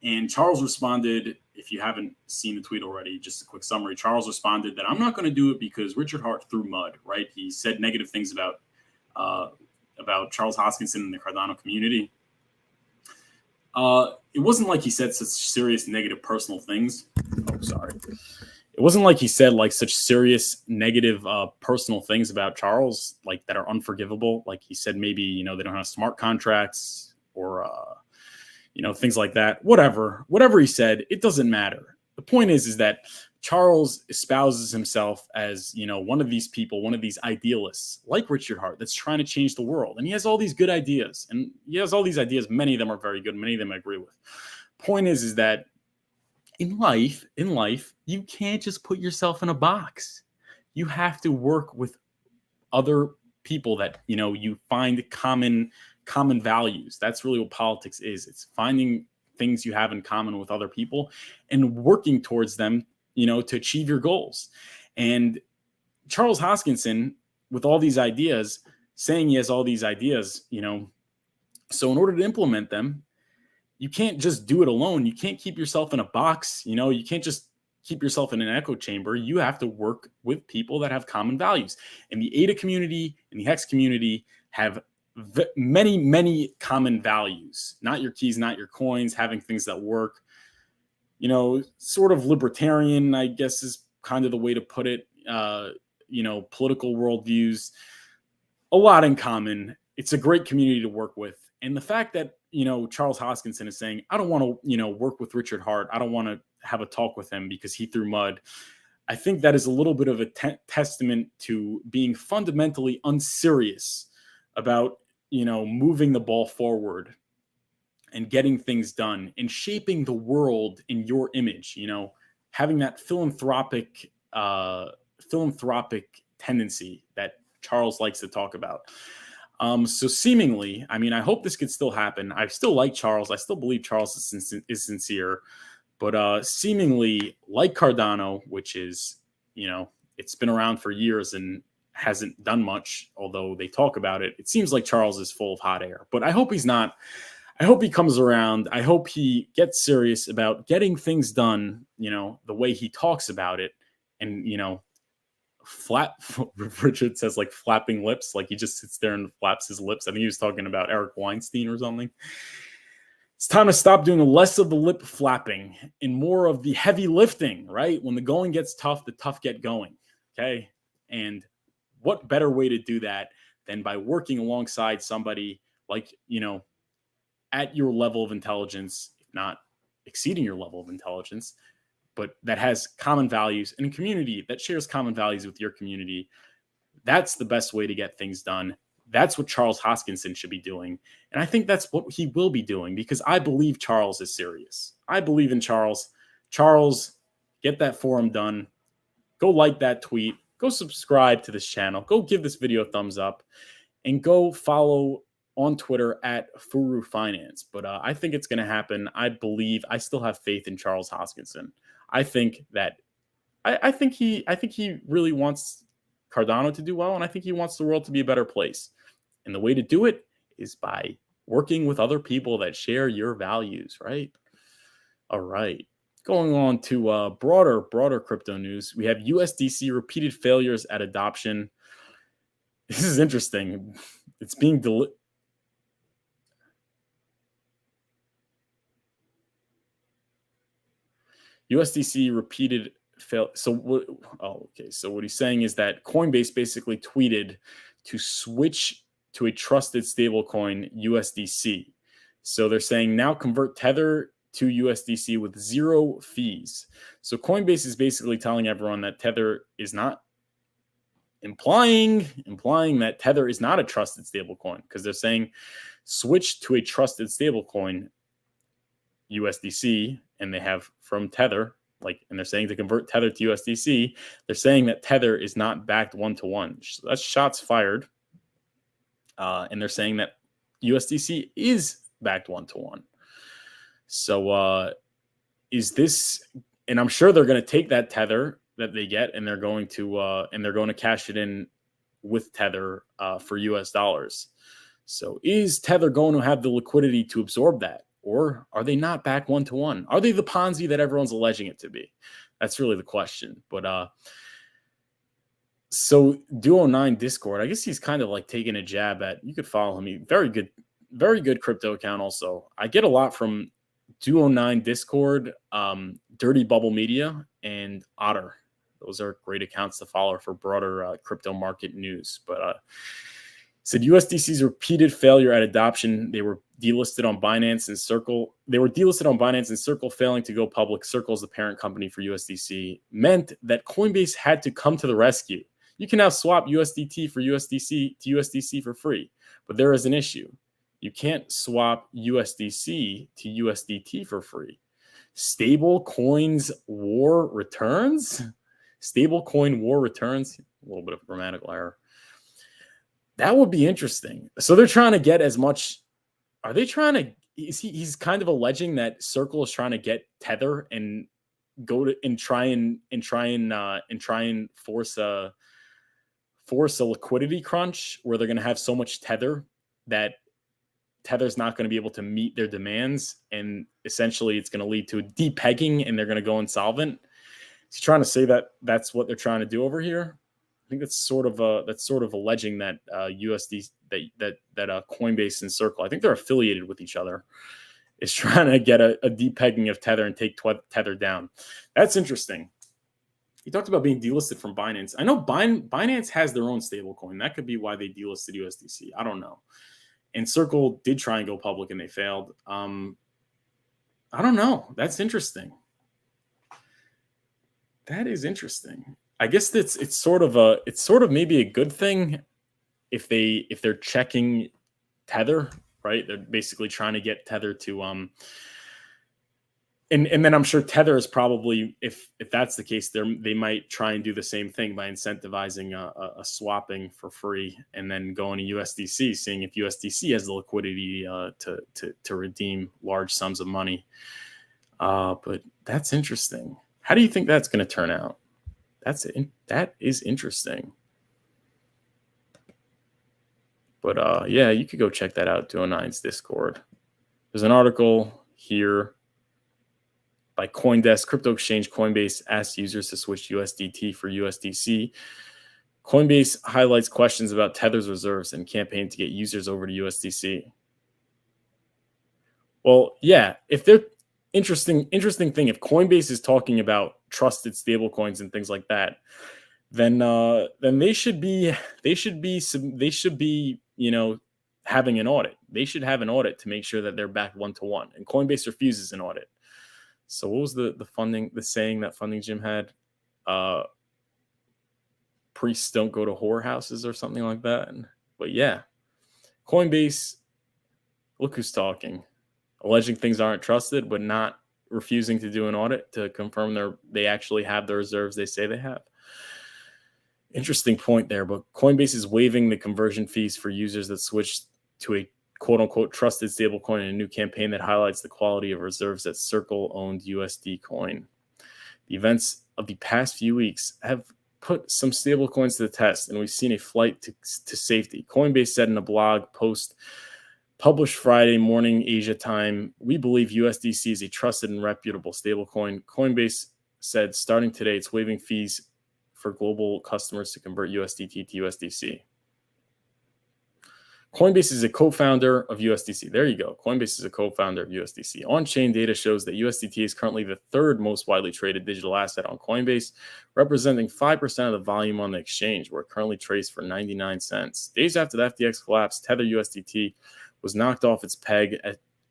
And Charles responded, if you haven't seen the tweet already, just a quick summary. Charles responded that I'm not going to do it because Richard Hart threw mud, right? He said negative things about Charles Hoskinson and the Cardano community. It wasn't like he said such serious negative personal things. Oh, sorry. It wasn't like he said like such serious negative personal things about Charles, like that are unforgivable. Like he said, maybe, you know, they don't have smart contracts or, you know, things like that. Whatever he said, it doesn't matter. The point is that Charles espouses himself as, you know, one of these people, one of these idealists like Richard Hart that's trying to change the world. And he has all these good ideas. And he has all these ideas. Many of them are very good. Many of them I agree with. Point is that in life, you can't just put yourself in a box. You have to work with other people that, you know, you find common values. That's really what politics is. It's finding things you have in common with other people and working towards them, you know, to achieve your goals. And Charles Hoskinson, with all these ideas, saying he has all these ideas, you know, so in order to implement them, you can't just do it alone. You can't keep yourself in a box. You know, you can't just keep yourself in an echo chamber. You have to work with people that have common values. And the ADA community and the Hex community have many, many common values. Not your keys, not your coins, having things that work. You know, sort of libertarian, I guess, is kind of the way to put it. You know, political worldviews, a lot in common. It's a great community to work with. And the fact that, you know, Charles Hoskinson is saying, I don't want to, you know, work with Richard Hart. I don't want to have a talk with him because he threw mud. I think that is a little bit of a testament to being fundamentally unserious about, you know, moving the ball forward and getting things done and shaping the world in your image, you know, having that philanthropic tendency that Charles likes to talk about. So seemingly, I mean, I hope this could still happen. I still like Charles. I still believe Charles is sincere, but seemingly like Cardano, which is, you know, it's been around for years and hasn't done much, although they talk about it. It seems like Charles is full of hot air, but I hope he's not. I hope he comes around. I hope he gets serious about getting things done, you know, the way he talks about it. And, you know, Richard says like flapping lips, like he just sits there and flaps his lips. I think he was talking about Eric Weinstein or something. It's time to stop doing less of the lip flapping and more of the heavy lifting, right? When the going gets tough, the tough get going, okay? And what better way to do that than by working alongside somebody like, you know, at your level of intelligence, if not exceeding your level of intelligence, but that has common values and a community that shares common values with your community. That's the best way to get things done. That's what Charles Hoskinson should be doing. And I think that's what he will be doing because I believe Charles is serious. I believe in Charles. Charles, get that forum done. Go like that tweet. Go subscribe to this channel. Go give this video a thumbs up and go follow on Twitter at Furu Finance. But I think it's going to happen. I still have faith in Charles Hoskinson. I think that I think he really wants Cardano to do well, and I think he wants the world to be a better place. And the way to do it is by working with other people that share your values, right? All right. Going on to broader crypto news, we have USDC repeated failures at adoption. This is interesting. It's being USDC repeated fail. So what? Oh, okay. So what he's saying is that Coinbase basically tweeted to switch to a trusted stablecoin USDC. So they're saying now convert Tether to USDC with 0 fees. So Coinbase is basically telling everyone that Tether is not implying that Tether is not a trusted stablecoin because they're saying switch to a trusted stablecoin USDC, and they have from Tether, and they're saying to convert Tether to USDC. They're saying that Tether is not backed 1-to-1. So that's shots fired. And they're saying that USDC is backed 1-to-1. So is this, and I'm sure they're going to take that Tether that they get and they're going to cash it in with Tether for US dollars. So is Tether going to have the liquidity to absorb that? Or are they not back 1-to-1? Are they the Ponzi that everyone's alleging it to be? That's really the question. But so Duo9 Discord, I guess he's kind of like taking a jab at, you could follow him. Very good crypto account also. I get a lot from Duo9 Discord, Dirty Bubble Media, and Otter. Those are great accounts to follow for broader crypto market news. But said USDC's repeated failure at adoption. They were delisted on Binance and Circle. Failing to go public. Circle is the parent company for USDC, meant that Coinbase had to come to the rescue. You can now swap USDT for USDC to USDC for free, but there is an issue. You can't swap USDC to USDT for free. Stable coins war returns? Stable coin war returns? A little bit of grammatical error. That would be interesting. So they're trying to get as much. Are they trying to? He's kind of alleging that Circle is trying to get Tether and go to and try and force a liquidity crunch where they're going to have so much Tether that Tether's not going to be able to meet their demands, and essentially it's going to lead to a depegging and they're going to go insolvent. Is he trying to say that that's what they're trying to do over here? I think that's sort of alleging that USD that Coinbase and Circle, I think they're affiliated with each other, is trying to get a depegging of Tether and take Tether down. That's interesting. He talked about being delisted from Binance. I know Binance has their own stablecoin. That could be why they delisted USDC. I don't know. And Circle did try and go public and they failed. I don't know. That's interesting. That is interesting. I guess it's sort of maybe a good thing if they're checking Tether, right? They're basically trying to get Tether to and then I'm sure Tether is probably, if that's the case, they might try and do the same thing by incentivizing a swapping for free and then going to USDC, seeing if USDC has the liquidity to redeem large sums of money. But that's interesting. How do you think that's going to turn out? That is interesting. But yeah, you could go check that out, 209's Discord. There's an article here by CoinDesk. Crypto exchange Coinbase asks users to switch USDT for USDC. Coinbase highlights questions about Tether's reserves and campaign to get users over to USDC. Well, yeah, if they're interesting thing, if Coinbase is talking about trusted stablecoins and things like that, then they should be having an audit. They should have an audit to make sure that they're back 1-to-1. And Coinbase refuses an audit. So what was the saying that Funding Jim had? Priests don't go to whorehouses or something like that. But yeah, Coinbase, look who's talking, alleging things aren't trusted, but not refusing to do an audit to confirm they actually have the reserves they say they have. Interesting point there, but Coinbase is waiving the conversion fees for users that switch to a quote-unquote trusted stablecoin in a new campaign that highlights the quality of reserves that Circle-owned USD coin. The events of the past few weeks have put some stablecoins to the test, and we've seen a flight to safety. Coinbase said in a blog post published Friday morning Asia time, "We believe USDC is a trusted and reputable stablecoin." Coinbase said starting today, it's waiving fees for global customers to convert USDT to USDC. Coinbase is a co-founder of USDC. There you go. Coinbase is a co-founder of USDC. On-chain data shows that USDT is currently the third most widely traded digital asset on Coinbase, representing 5% of the volume on the exchange, where it currently trades for 99 cents. Days after the FTX collapse, Tether USDT was knocked off its peg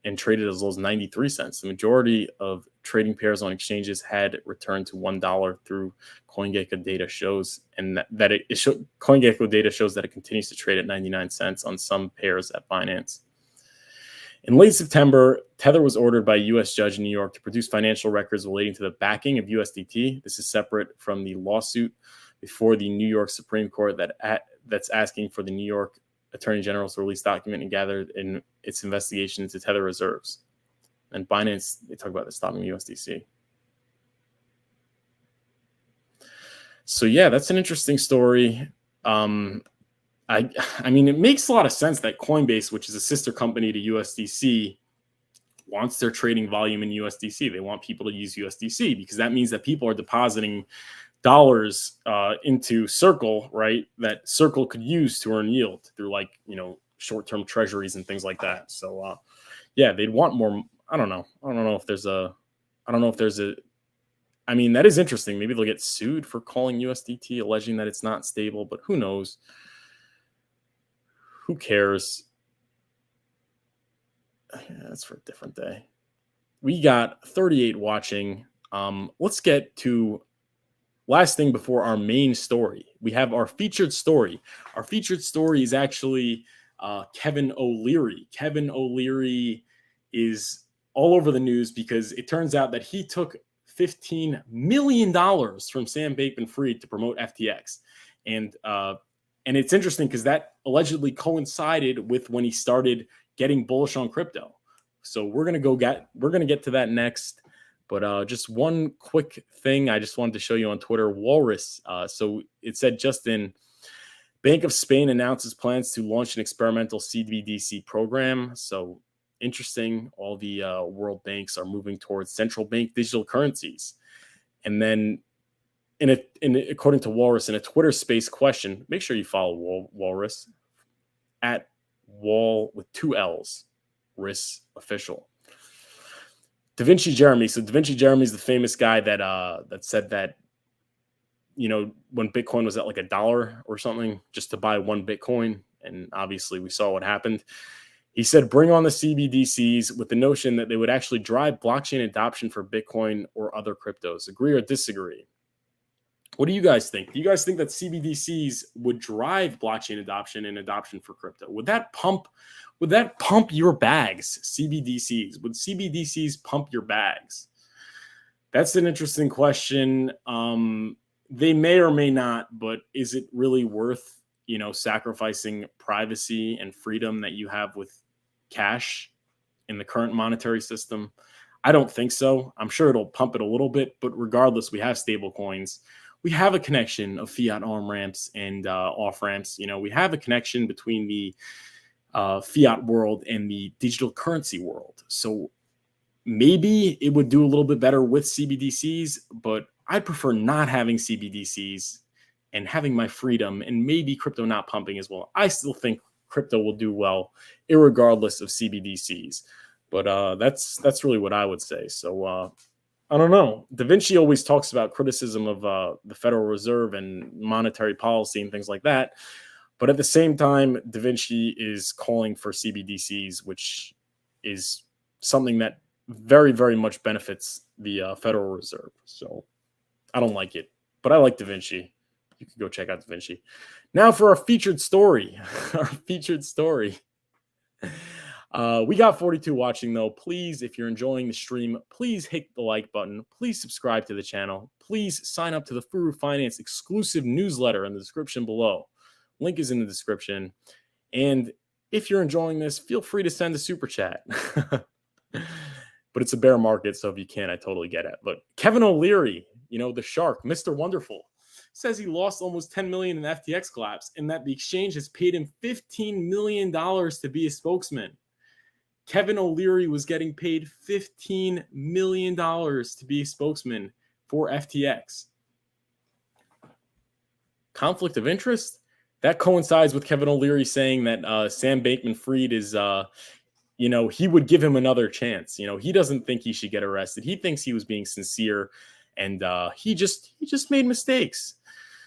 and traded as low as 93 cents. The majority of trading pairs on exchanges had returned to $1 through CoinGecko data shows, and CoinGecko data shows that it continues to trade at 99 cents on some pairs at Binance. In late September, Tether was ordered by a U.S. judge in New York to produce financial records relating to the backing of USDT. This is separate from the lawsuit before the New York Supreme Court that's asking for the New York Attorney General to release document and gathered in its investigation into Tether reserves. And Binance, they talk about this stopping USDC. So yeah, that's an interesting story. I mean, it makes a lot of sense that Coinbase, which is a sister company to USDC, wants their trading volume in USDC. They want people to use USDC because that means that people are depositing dollars into Circle, right? That Circle could use to earn yield through short-term treasuries and things like that. So yeah, they'd want more. I don't know if there's a, I mean, that is interesting. Maybe they'll get sued for calling USDT, alleging that it's not stable, but who knows? Who cares? Yeah, that's for a different day. We got 38 watching. Let's get to last thing before our main story. We have our featured story. Our featured story is actually Kevin O'Leary. Kevin O'Leary is all over the news because it turns out that he took $15 million from Sam Bankman-Fried to promote FTX. And it's interesting because that allegedly coincided with when he started getting bullish on crypto. So we're going to get to that next. But just one quick thing I just wanted to show you on Twitter, Walrus. So it said just in, Bank of Spain announces plans to launch an experimental CBDC program. So interesting. All the world banks are moving towards central bank digital currencies. And then according to Walrus, in a Twitter space question, make sure you follow Walrus at Wall with 2 L's, Riss Official. Da Vinci Jeremy. So Da Vinci Jeremy is the famous guy that said that, when Bitcoin was at like $1 or something, just to buy 1 Bitcoin. And obviously we saw what happened. He said, bring on the CBDCs with the notion that they would actually drive blockchain adoption for Bitcoin or other cryptos. Agree or disagree? What do you guys think? Do you guys think that CBDCs would drive blockchain adoption and adoption for crypto? Would that pump your bags? CBDCs. Would CBDCs pump your bags? That's an interesting question. They may or may not, but is it really worth, sacrificing privacy and freedom that you have with cash in the current monetary system? I don't think so. I'm sure it'll pump it a little bit, but regardless, we have stable coins. We have a connection of fiat on ramps and off ramps. We have a connection between the fiat world and the digital currency world. So maybe it would do a little bit better with CBDCs, but I prefer not having CBDCs and having my freedom, and maybe crypto not pumping as well. I still think crypto will do well, irregardless of CBDCs. But that's really what I would say. So I don't know. Da Vinci always talks about criticism of the Federal Reserve and monetary policy and things like that. But at the same time, Da Vinci is calling for CBDCs, which is something that very, very much benefits the Federal Reserve. So I don't like it, but I like Da Vinci. You can go check out Da Vinci. Now for our featured story. Our featured story. We got 42 watching, though. Please, if you're enjoying the stream, please hit the like button. Please subscribe to the channel. Please sign up to the Furu Finance exclusive newsletter in the description below. Link is in the description. And if you're enjoying this, feel free to send a super chat. But it's a bear market, so if you can, I totally get it. But Kevin O'Leary, the shark, Mr. Wonderful, says he lost almost $10 million in FTX collapse and that the exchange has paid him $15 million to be a spokesman. Kevin O'Leary was getting paid $15 million to be a spokesman for FTX. Conflict of interest? That coincides with Kevin O'Leary saying that Sam Bankman-Fried is, he would give him another chance. He doesn't think he should get arrested. He thinks he was being sincere, and he just made mistakes.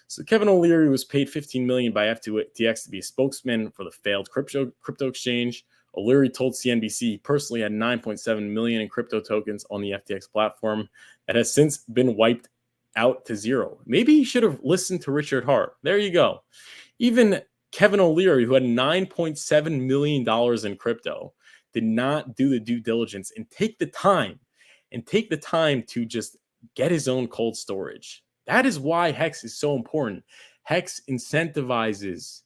So Kevin O'Leary was paid $15 million by FTX to be a spokesman for the failed crypto exchange. O'Leary told CNBC he personally had 9.7 million in crypto tokens on the FTX platform that has since been wiped out to zero. Maybe he should have listened to Richard Hart. There you go. Even Kevin O'Leary, who had $9.7 million in crypto, did not do the due diligence and take the time to just get his own cold storage. That is why Hex is so important. Hex incentivizes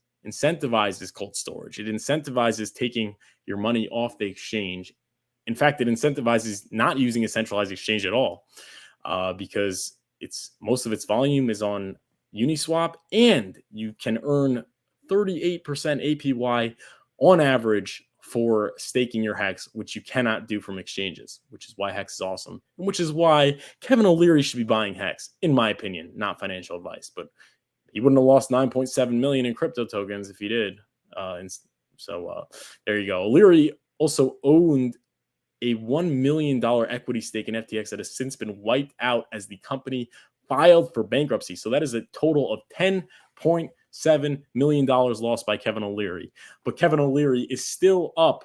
cold storage. It incentivizes taking your money off the exchange. In fact, it incentivizes not using a centralized exchange at all, because most of its volume is on Uniswap, and you can earn 38% APY on average for staking your Hex, which you cannot do from exchanges, which is why Hex is awesome, and which is why Kevin O'Leary should be buying Hex, in my opinion. Not financial advice, but he wouldn't have lost 9.7 million in crypto tokens if he did. There you go. O'Leary also owned a $1 million equity stake in FTX that has since been wiped out as the company filed for bankruptcy. So that is a total of $10.7 million lost by Kevin O'Leary. But Kevin O'Leary is still up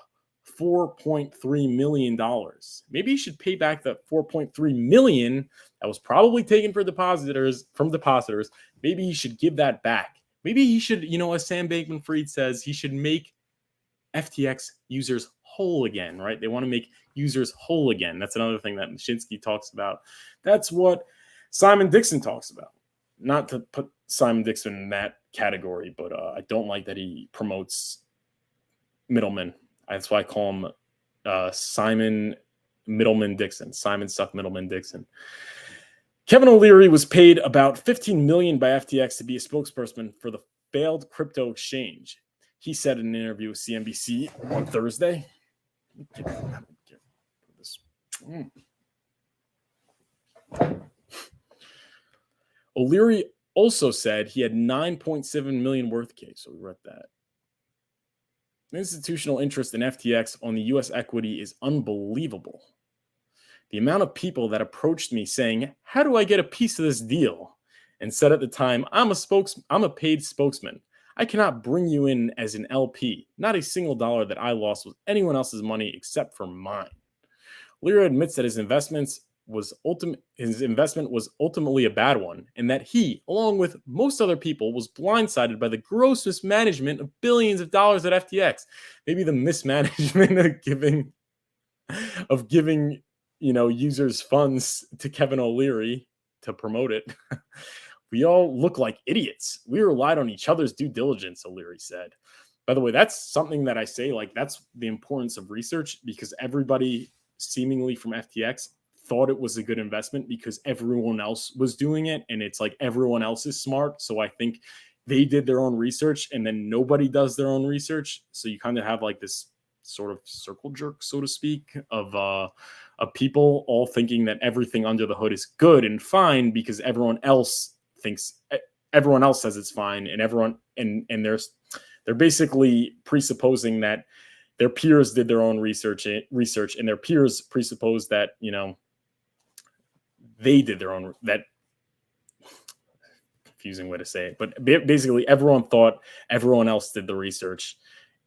$4.3 million. Maybe he should pay back that $4.3 million that was probably taken from depositors. Maybe he should give that back. Maybe he should, as Sam Bankman-Fried says, he should make FTX users whole again, right? They want to make users whole again. That's another thing that Mashinsky talks about. That's what Simon Dixon talks about. Not to put Simon Dixon in that category, but I don't like that he promotes middlemen. That's why I call him Simon Middleman Dixon. Simon Suck Middleman Dixon. Kevin O'Leary was paid about $15 million by FTX to be a spokesperson for the failed crypto exchange. He said in an interview with CNBC on Thursday. O'Leary also said he had 9.7 million worth case. So we read that. Institutional interest in FTX on the US equity is unbelievable. The amount of people that approached me saying, "How do I get a piece of this deal?" and said at the time, I'm a paid spokesman. I cannot bring you in as an LP. Not a single dollar that I lost was anyone else's money except for mine. Lear admits that his investment was ultimately a bad one, and that he, along with most other people, was blindsided by the gross mismanagement of billions of dollars at FTX. Maybe the mismanagement of giving users funds to Kevin O'Leary to promote it. We all look like idiots. We relied on each other's due diligence, O'Leary said. By the way, that's something that I say, like, that's the importance of research, because everybody seemingly from FTX thought it was a good investment because everyone else was doing it, and it's like everyone else is smart. So I think they did their own research, and then nobody does their own research. So you kind of have like this sort of circle jerk, so to speak, of people all thinking that everything under the hood is good and fine because everyone else says it's fine, and they're basically presupposing that their peers did their own research, and their peers presuppose that they did their own. That confusing way to say it, but basically everyone thought everyone else did the research,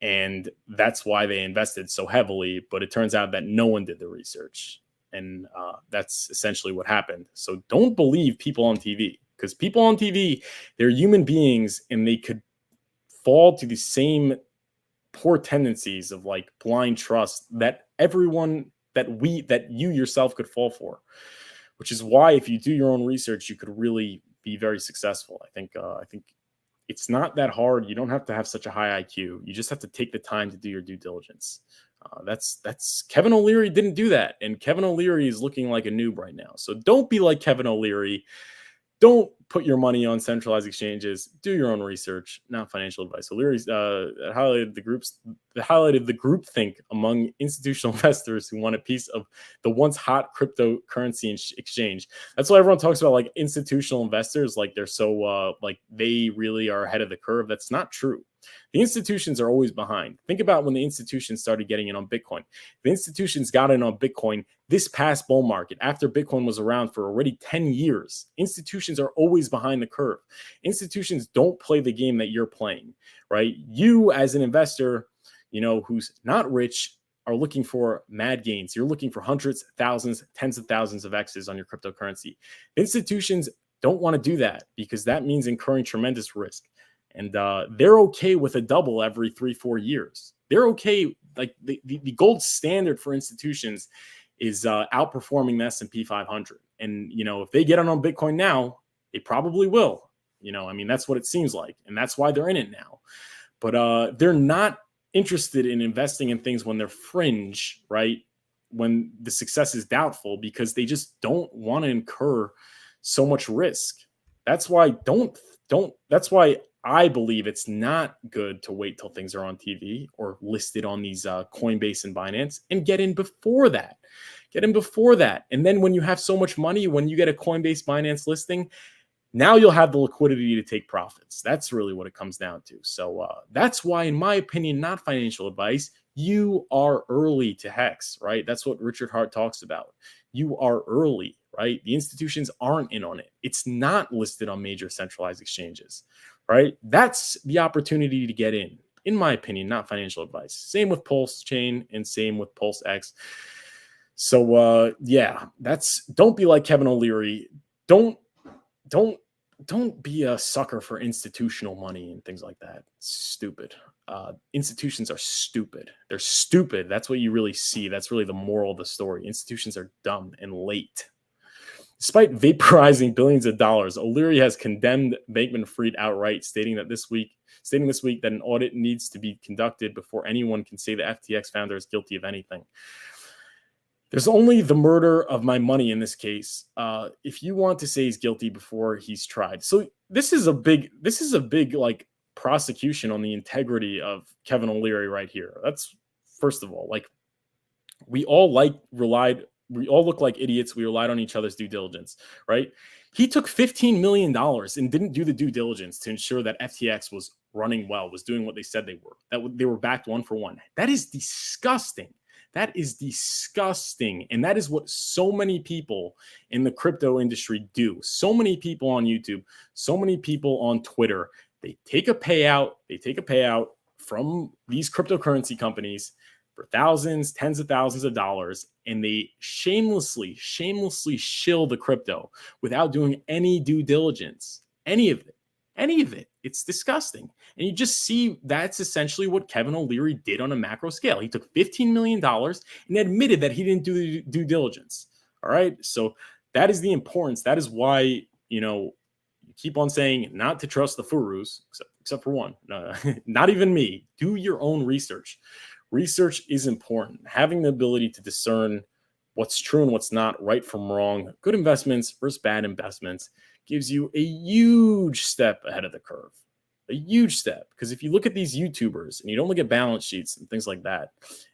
and that's why they invested so heavily. But it turns out that no one did the research, and that's essentially what happened. So don't believe people on TV, because people on TV, they're human beings, and they could fall to the same poor tendencies of like blind trust that you yourself could fall for, which is why if you do your own research, you could really be very successful. I think it's not that hard. You don't have to have such a high IQ. You just have to take the time to do your due diligence. That's Kevin O'Leary didn't do that, and Kevin O'Leary is looking like a noob right now. So don't be like Kevin O'Leary. Don't put your money on centralized exchanges. Do your own research, not financial advice. O'Leary's highlighted the groupthink among institutional investors who want a piece of the once hot cryptocurrency exchange. That's why everyone talks about like institutional investors, like they're so like they really are ahead of the curve. That's not true. The institutions are always behind. Think about when the institutions started getting in on Bitcoin. The institutions got in on Bitcoin this past bull market after Bitcoin was around for already 10 years. Institutions are always behind the curve. Institutions don't play the game that you're playing, right? You as an investor, who's not rich, are looking for mad gains. You're looking for hundreds, thousands, tens of thousands of X's on your cryptocurrency. Institutions don't want to do that because that means incurring tremendous risk. And they're okay with a double every 3-4 years. They're okay. Like the gold standard for institutions is outperforming the S&P 500. And, if they get on Bitcoin now, they probably will. That's what it seems like. And that's why they're in it now. But they're not interested in investing in things when they're fringe, right? When the success is doubtful, because they just don't want to incur so much risk. That's why that's why I believe it's not good to wait till things are on TV or listed on these Coinbase and Binance, and get in before that. And then when you have so much money, when you get a Coinbase Binance listing, now you'll have the liquidity to take profits. That's really what it comes down to. So that's why, in my opinion, not financial advice, you are early to Hex, right? That's what Richard Hart talks about. You are early, right? The institutions aren't in on it. It's not listed on major centralized exchanges, right? That's the opportunity to get in my opinion, not financial advice. Same with Pulsechain and same with PulseX. So don't be like Kevin O'Leary. Don't be a sucker for institutional money and things like that. Stupid. Institutions are stupid. They're stupid. That's what you really see. That's really the moral of the story. Institutions are dumb and late. Despite vaporizing billions of dollars, O'Leary has condemned Bankman-Fried outright, stating this week that an audit needs to be conducted before anyone can say the FTX founder is guilty of anything. There's only the murder of my money in this case. If you want to say he's guilty before he's tried. So this is a big like prosecution on the integrity of Kevin O'Leary right here. That's, first of all, like, we all relied we all look like idiots. We relied on each other's due diligence, right? He took $15 million and didn't do the due diligence to ensure that FTX was running well, was doing what they said they were, that they were backed 1-for-1. That is disgusting. That is disgusting. And that is what so many people in the crypto industry do. So many people on YouTube, so many people on Twitter, they take a payout from these cryptocurrency companies for thousands, tens of thousands of dollars, and they shamelessly shill the crypto without doing any due diligence, any of it. It's disgusting. And you just see that's essentially what Kevin O'Leary did on a macro scale. He took $15 million and admitted that he didn't do the due diligence. All right. So that is the importance. That is why, you keep on saying not to trust the Furus, except for one. Not even me. Do your own research. Research is important. Having the ability to discern what's true and what's not, right from wrong, good investments versus bad investments, gives you a huge step ahead of the curve. A huge step. Because if you look at these YouTubers and you don't look at balance sheets and things like that,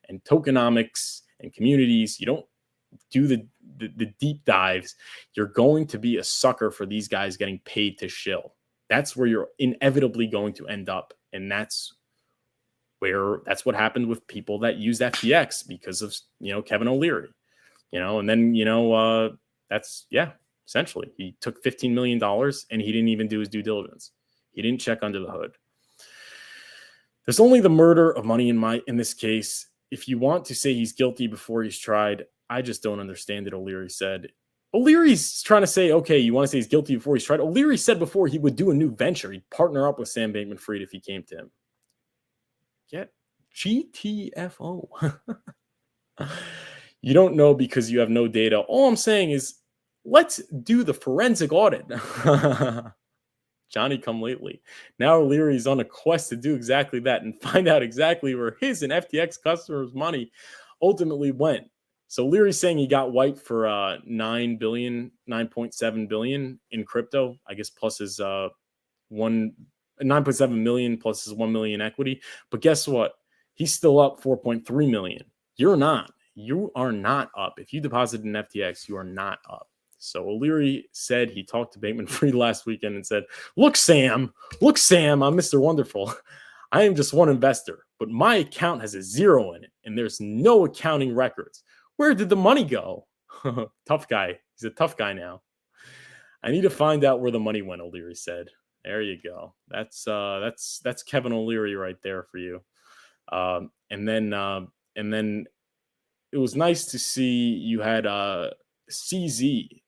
and tokenomics and communities, you don't do the deep dives, you're going to be a sucker for these guys getting paid to shill. That's where you're inevitably going to end up. And that's what happened with people that used FTX because of, Kevin O'Leary, and then, essentially he took $15 million and he didn't even do his due diligence. He didn't check under the hood. There's only the murder of money in this case. If you want to say he's guilty before he's tried, I just don't understand it. O'Leary said. O'Leary's trying to say, okay, you want to say he's guilty before he's tried. O'Leary said before he would do a new venture. He'd partner up with Sam Bankman-Fried if he came to him. Get GTFO. You don't know because you have no data. All I'm saying is let's do the forensic audit. Johnny come lately. Now O'Leary's on a quest to do exactly that and find out exactly where his and FTX customers' money ultimately went. So O'Leary's saying he got wiped for $9.7 billion in crypto, I guess, plus his 9.7 million plus his 1 million equity. But guess what? He's still up 4.3 million. You're not. You are not up. If you deposited in FTX, you are not up. So O'Leary said he talked to Bankman-Fried last weekend and said, look, Sam, I'm Mr. Wonderful. I am just one investor, but my account has a zero in it, and there's no accounting records. Where did the money go? Tough guy. He's a tough guy now. I need to find out where the money went, O'Leary said. There you go. That's Kevin O'Leary right there for you. And then it was nice to see you had CZ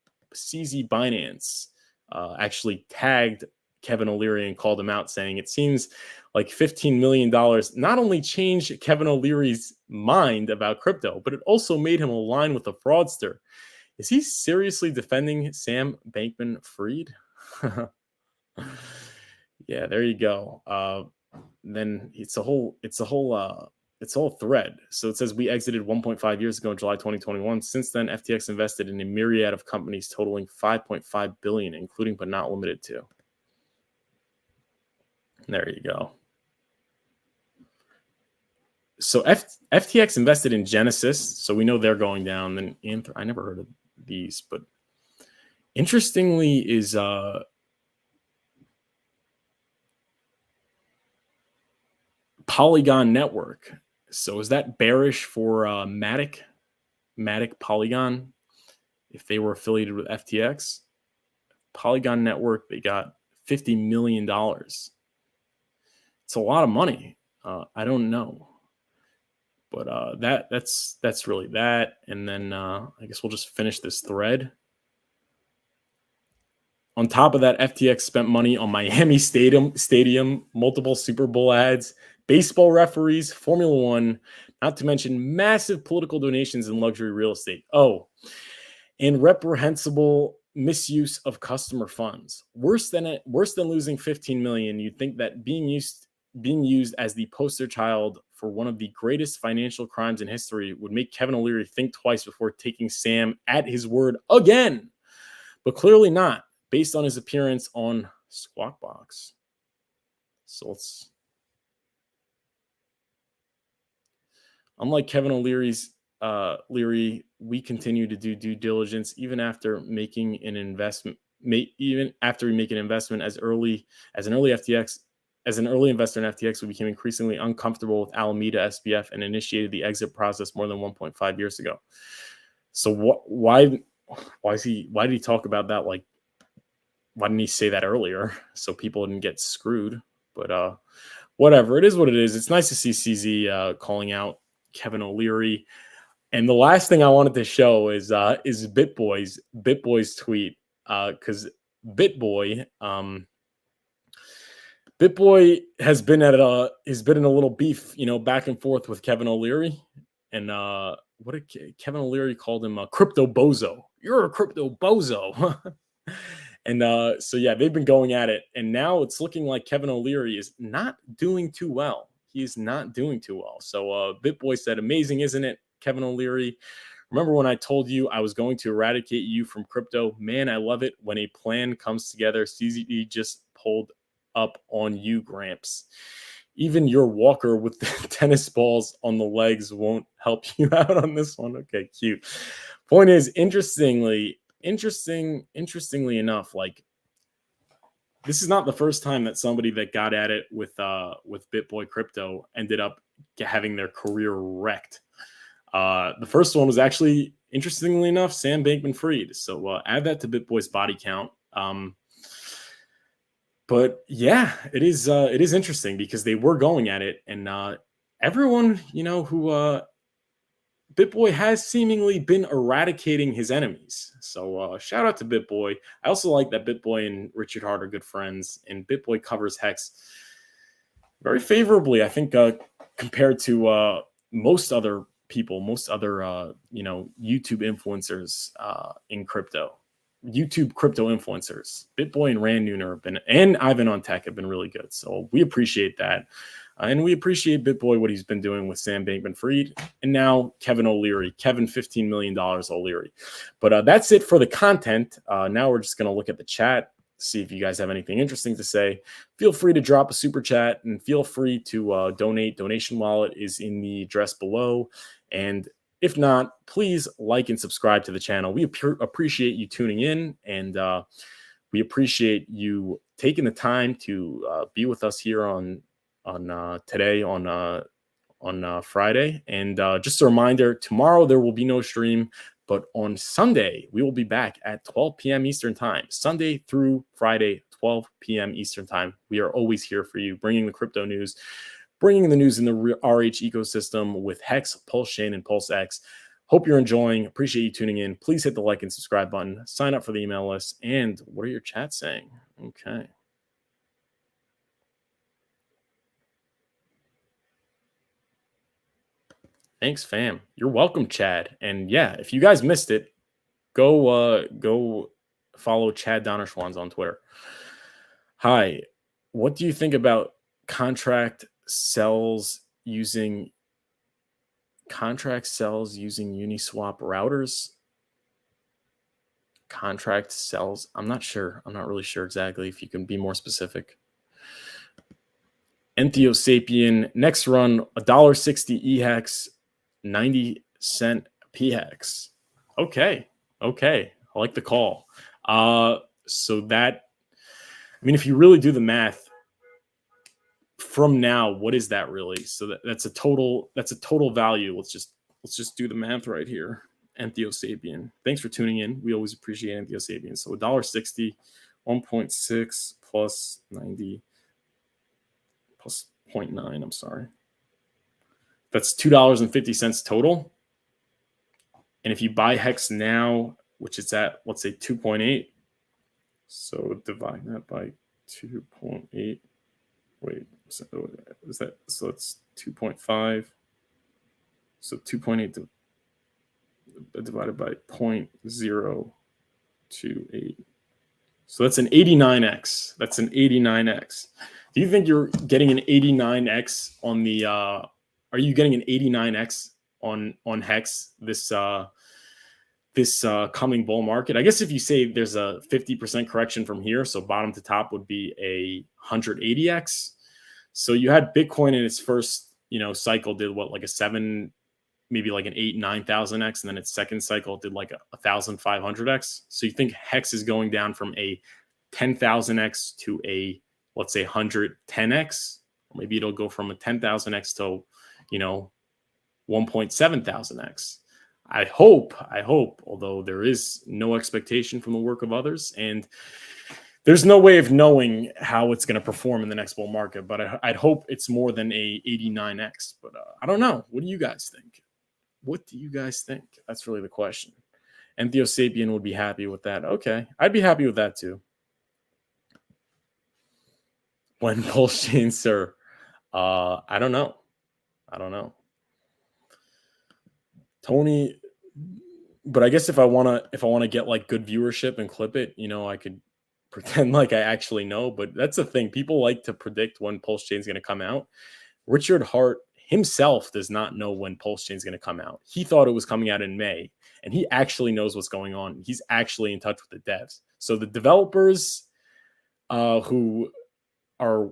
Binance actually tagged Kevin O'Leary and called him out, saying it seems like $15 million not only changed Kevin O'Leary's mind about crypto, but it also made him align with a fraudster. Is he seriously defending Sam Bankman-Fried? Yeah, there you go. Then it's a whole thread. So it says we exited 1.5 years ago in July 2021. Since then, FTX invested in a myriad of companies totaling 5.5 billion, including but not limited to. There you go. So FTX invested in Genesis, so we know they're going down. Then I never heard of these, but interestingly is Polygon Network. So is that bearish for Matic Polygon if they were affiliated with FTX? Polygon Network, they got $50 million. It's a lot of money. I don't know. But that's really that. And then I guess we'll just finish this thread. On top of that, FTX spent money on Miami Stadium, multiple Super Bowl ads, baseball referees, Formula One, not to mention massive political donations in luxury real estate. Oh, and reprehensible misuse of customer funds. Worse than losing 15 million. You'd think that being used as the poster child for one of the greatest financial crimes in history would make Kevin O'Leary think twice before taking Sam at his word again. But clearly not, based on his appearance on Squawk Box. So unlike Kevin O'Leary's Leary, we continue to do due diligence even after making an investment. Even after we make an investment as an early FTX, as an early investor in FTX, we became increasingly uncomfortable with Alameda SBF and initiated the exit process more than 1.5 years ago. So why did he talk about that? Like, why didn't he say that earlier so people didn't get screwed? But whatever, it is what it is. It's nice to see CZ calling out Kevin O'Leary. And the last thing I wanted to show is BitBoy's tweet, because BitBoy has been in a little beef, back and forth with Kevin O'Leary, and what did Kevin O'Leary called him? A crypto bozo. You're a crypto bozo. And so yeah, they've been going at it, and now it's looking like Kevin O'Leary is not doing too well. He is not doing too well. So BitBoy said, "Amazing, isn't it, Kevin O'Leary? Remember when I told you I was going to eradicate you from crypto? Man, I love it when a plan comes together. CZD just pulled up on you, Gramps. Even your walker with the tennis balls on the legs won't help you out on this one." Okay, cute. Point is, interestingly enough, like, this is not the first time that somebody that got at it with BitBoy Crypto ended up having their career wrecked. The first one was actually, interestingly enough, Sam Bankman-Fried. So add that to BitBoy's body count. But yeah, it is interesting because they were going at it, and everyone, who BitBoy has seemingly been eradicating his enemies. So shout out to BitBoy. I also like that BitBoy and Richard Hart are good friends, and BitBoy covers Hex very favorably, I think, compared to most other people, YouTube influencers in crypto. YouTube crypto influencers. BitBoy and Rand Nooner and Ivan on Tech have been really good. So we appreciate that. And we appreciate BitBoy, what he's been doing with Sam Bankman-Fried, and now Kevin O'Leary, Kevin $15 million O'Leary. But that's it for the content. Now we're just going to look at the chat, see if you guys have anything interesting to say. Feel free to drop a super chat, and feel free to donate. Donation wallet is in the address below. And if not, please like and subscribe to the channel. We appreciate you tuning in, and we appreciate you taking the time to be with us here on today on Friday. And just a reminder, tomorrow there will be no stream, but on Sunday we will be back at 12 p.m. Eastern time, Sunday through Friday, 12 p.m. Eastern time. We are always here for you, bringing the crypto news, bringing the news in the RH ecosystem with Hex, Pulsechain, and PulseX. Hope you're enjoying. Appreciate you tuning in. Please hit the like and subscribe button. Sign up for the email list. And what are your chats saying? Okay. Thanks, fam. You're welcome, Chad. And yeah, if you guys missed it, go follow Chad Donnerschwanz on Twitter. Hi, what do you think about contract sells using Uniswap routers? Contract sells? I'm not sure. I'm not really sure exactly. If you can be more specific. Entheosapien, next run, $1.60 EHEX, 90-cent PHEX. Okay. I like the call. So that, I mean, if you really do the math from now, what is that really? So that's a total value. Let's just do the math right here. Entheosapien. Thanks for tuning in. We always appreciate Entheosapien. So $1.60, 1.6 plus 90 plus 0.9. I'm sorry. That's $2.50 total. And if you buy Hex now, which is at, let's say, 2.8, so divide that by 2.8. Wait, so it's 2.5. So 2.8 divided by 0.028. So that's an 89x. That's an 89x. Do you think you're getting an 89x on the are you getting an 89x on Hex this coming bull market? I guess if you say there's a 50% correction from here, so bottom to top would be a 180x. So you had Bitcoin in its first cycle did what, like a $7 maybe like an 9,000x, and then its second cycle it did like a 1,500x. So you think Hex is going down from a 10,000x to a, let's say, 110x, or maybe it'll go from a 10,000x to, 1.7,000x. I hope, although there is no expectation from the work of others, and there's no way of knowing how it's going to perform in the next bull market, but I'd hope it's more than a 89x. But I don't know. What do you guys think? What do you guys think? That's really the question. And Theosapien would be happy with that. Okay, I'd be happy with that too. When Pulsechain, sir? I don't know. Tony, but I guess if I want to get like good viewership and clip it, I could pretend like I actually know. But that's the thing. People like to predict when Pulsechain is going to come out. Richard Hart himself does not know when Pulsechain is going to come out. He thought it was coming out in May, and he actually knows what's going on. He's actually in touch with the devs. So the developers who are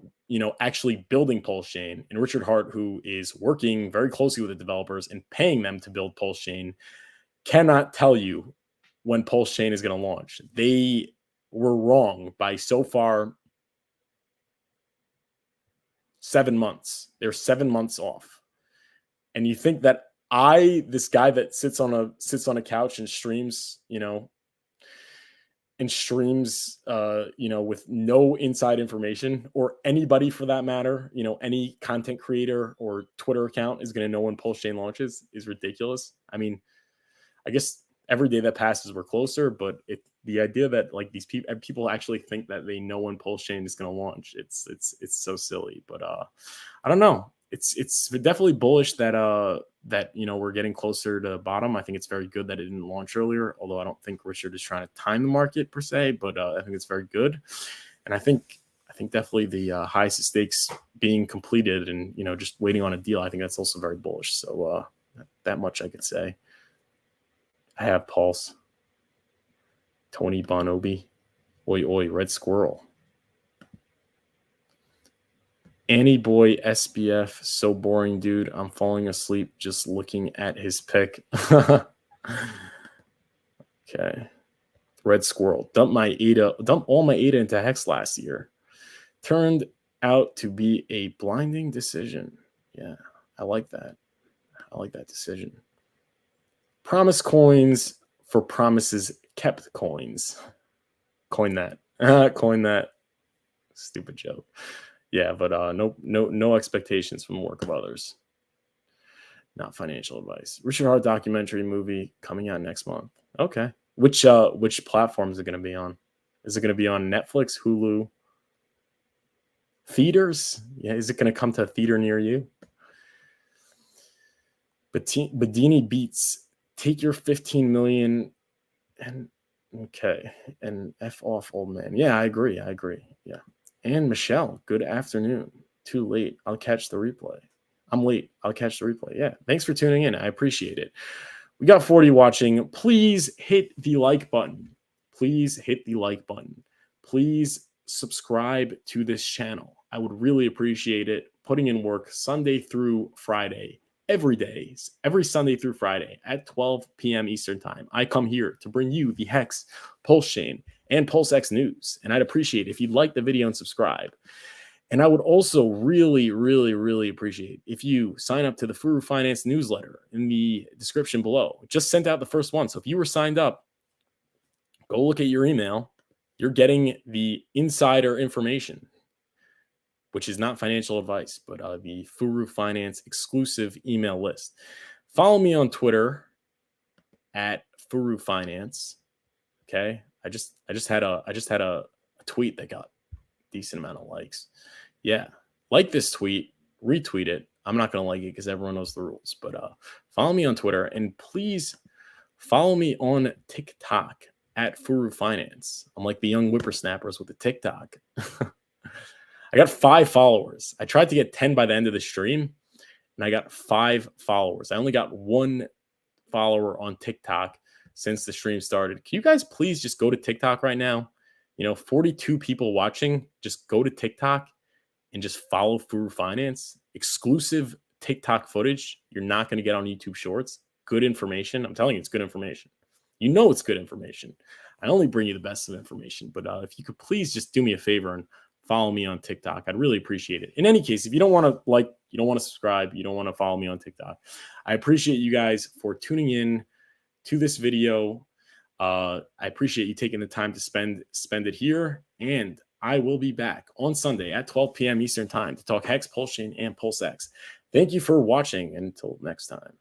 actually building Pulsechain, and Richard Hart, who is working very closely with the developers and paying them to build Pulsechain, cannot tell you when Pulsechain is going to launch. They were wrong by so far 7 months. They're 7 months off. And you think that this guy that sits on a couch and streams, with no inside information, or anybody for that matter, any content creator or Twitter account is going to know when Pulsechain launches is ridiculous. I mean, I guess every day that passes, we're closer, but the idea that like these people actually think that they know when Pulsechain is going to launch, it's so silly. But I don't know. It's definitely bullish that we're getting closer to the bottom. I think it's very good that it didn't launch earlier, although I don't think Richard is trying to time the market per se, but I think it's very good. And I think definitely the highest stakes being completed and just waiting on a deal, I think that's also very bullish. So that much I could say. I have Pulse. Tony Bonobi. Oi, oi, Red Squirrel. Annie Boy SBF. So boring, dude. I'm falling asleep just looking at his pick. Okay. Red Squirrel. Dump all my ADA into Hex last year. Turned out to be a blinding decision. Yeah, I like that. I like that decision. Promise coins for promises kept coins. Coin that. Coin that. Stupid joke. Yeah, but no expectations from the work of others. Not financial advice. Richard Hart documentary movie coming out next month. Okay. Which platform is it going to be on? Is it going to be on Netflix, Hulu, theaters? Yeah, is it going to come to a theater near you? Bedini Beats. Take your 15 million and okay. And F off, old man. Yeah, I agree. Yeah. And Michelle, good afternoon. Too late. I'll catch the replay. I'm late. I'll catch the replay. Yeah. Thanks for tuning in. I appreciate it. We got 40 watching. Please hit the like button. Please hit the like button. Please subscribe to this channel. I would really appreciate it. Putting in work Sunday through Friday. Every day, every Sunday through Friday at 12 p.m. Eastern time. I come here to bring you the Hex, Pulsechain, and PulseX news. And I'd appreciate it if you'd like the video and subscribe. And I would also really, really, really appreciate if you sign up to the Furu Finance newsletter in the description below. Just sent out the first one. So if you were signed up, go look at your email. You're getting the insider information, which is not financial advice, but the Furu Finance exclusive email list. Follow me on Twitter at Furu Finance. Okay, I just had a tweet that got a decent amount of likes. Yeah, like this tweet, retweet it. I'm not gonna like it because everyone knows the rules. But follow me on Twitter, and please follow me on TikTok at Furu Finance. I'm like the young whippersnappers with the TikTok. I got 5 followers. I tried to get 10 by the end of the stream, and I got 5 followers. I only got 1 follower on TikTok since the stream started. Can you guys please just go to TikTok right now? 42 people watching. Just go to TikTok and just follow Furu Finance. Exclusive TikTok footage you're not going to get on YouTube Shorts. Good information. I'm telling you, it's good information. You know it's good information. I only bring you the best of information. But if you could please just do me a favor and follow me on TikTok, I'd really appreciate it. In any case, if you don't want to you don't want to subscribe, you don't want to follow me on TikTok, I appreciate you guys for tuning in to this video. I appreciate you taking the time to spend it here. And I will be back on Sunday at 12 p.m. Eastern time to talk Hex, Pulsechain, and PulseX. Thank you for watching. Until next time.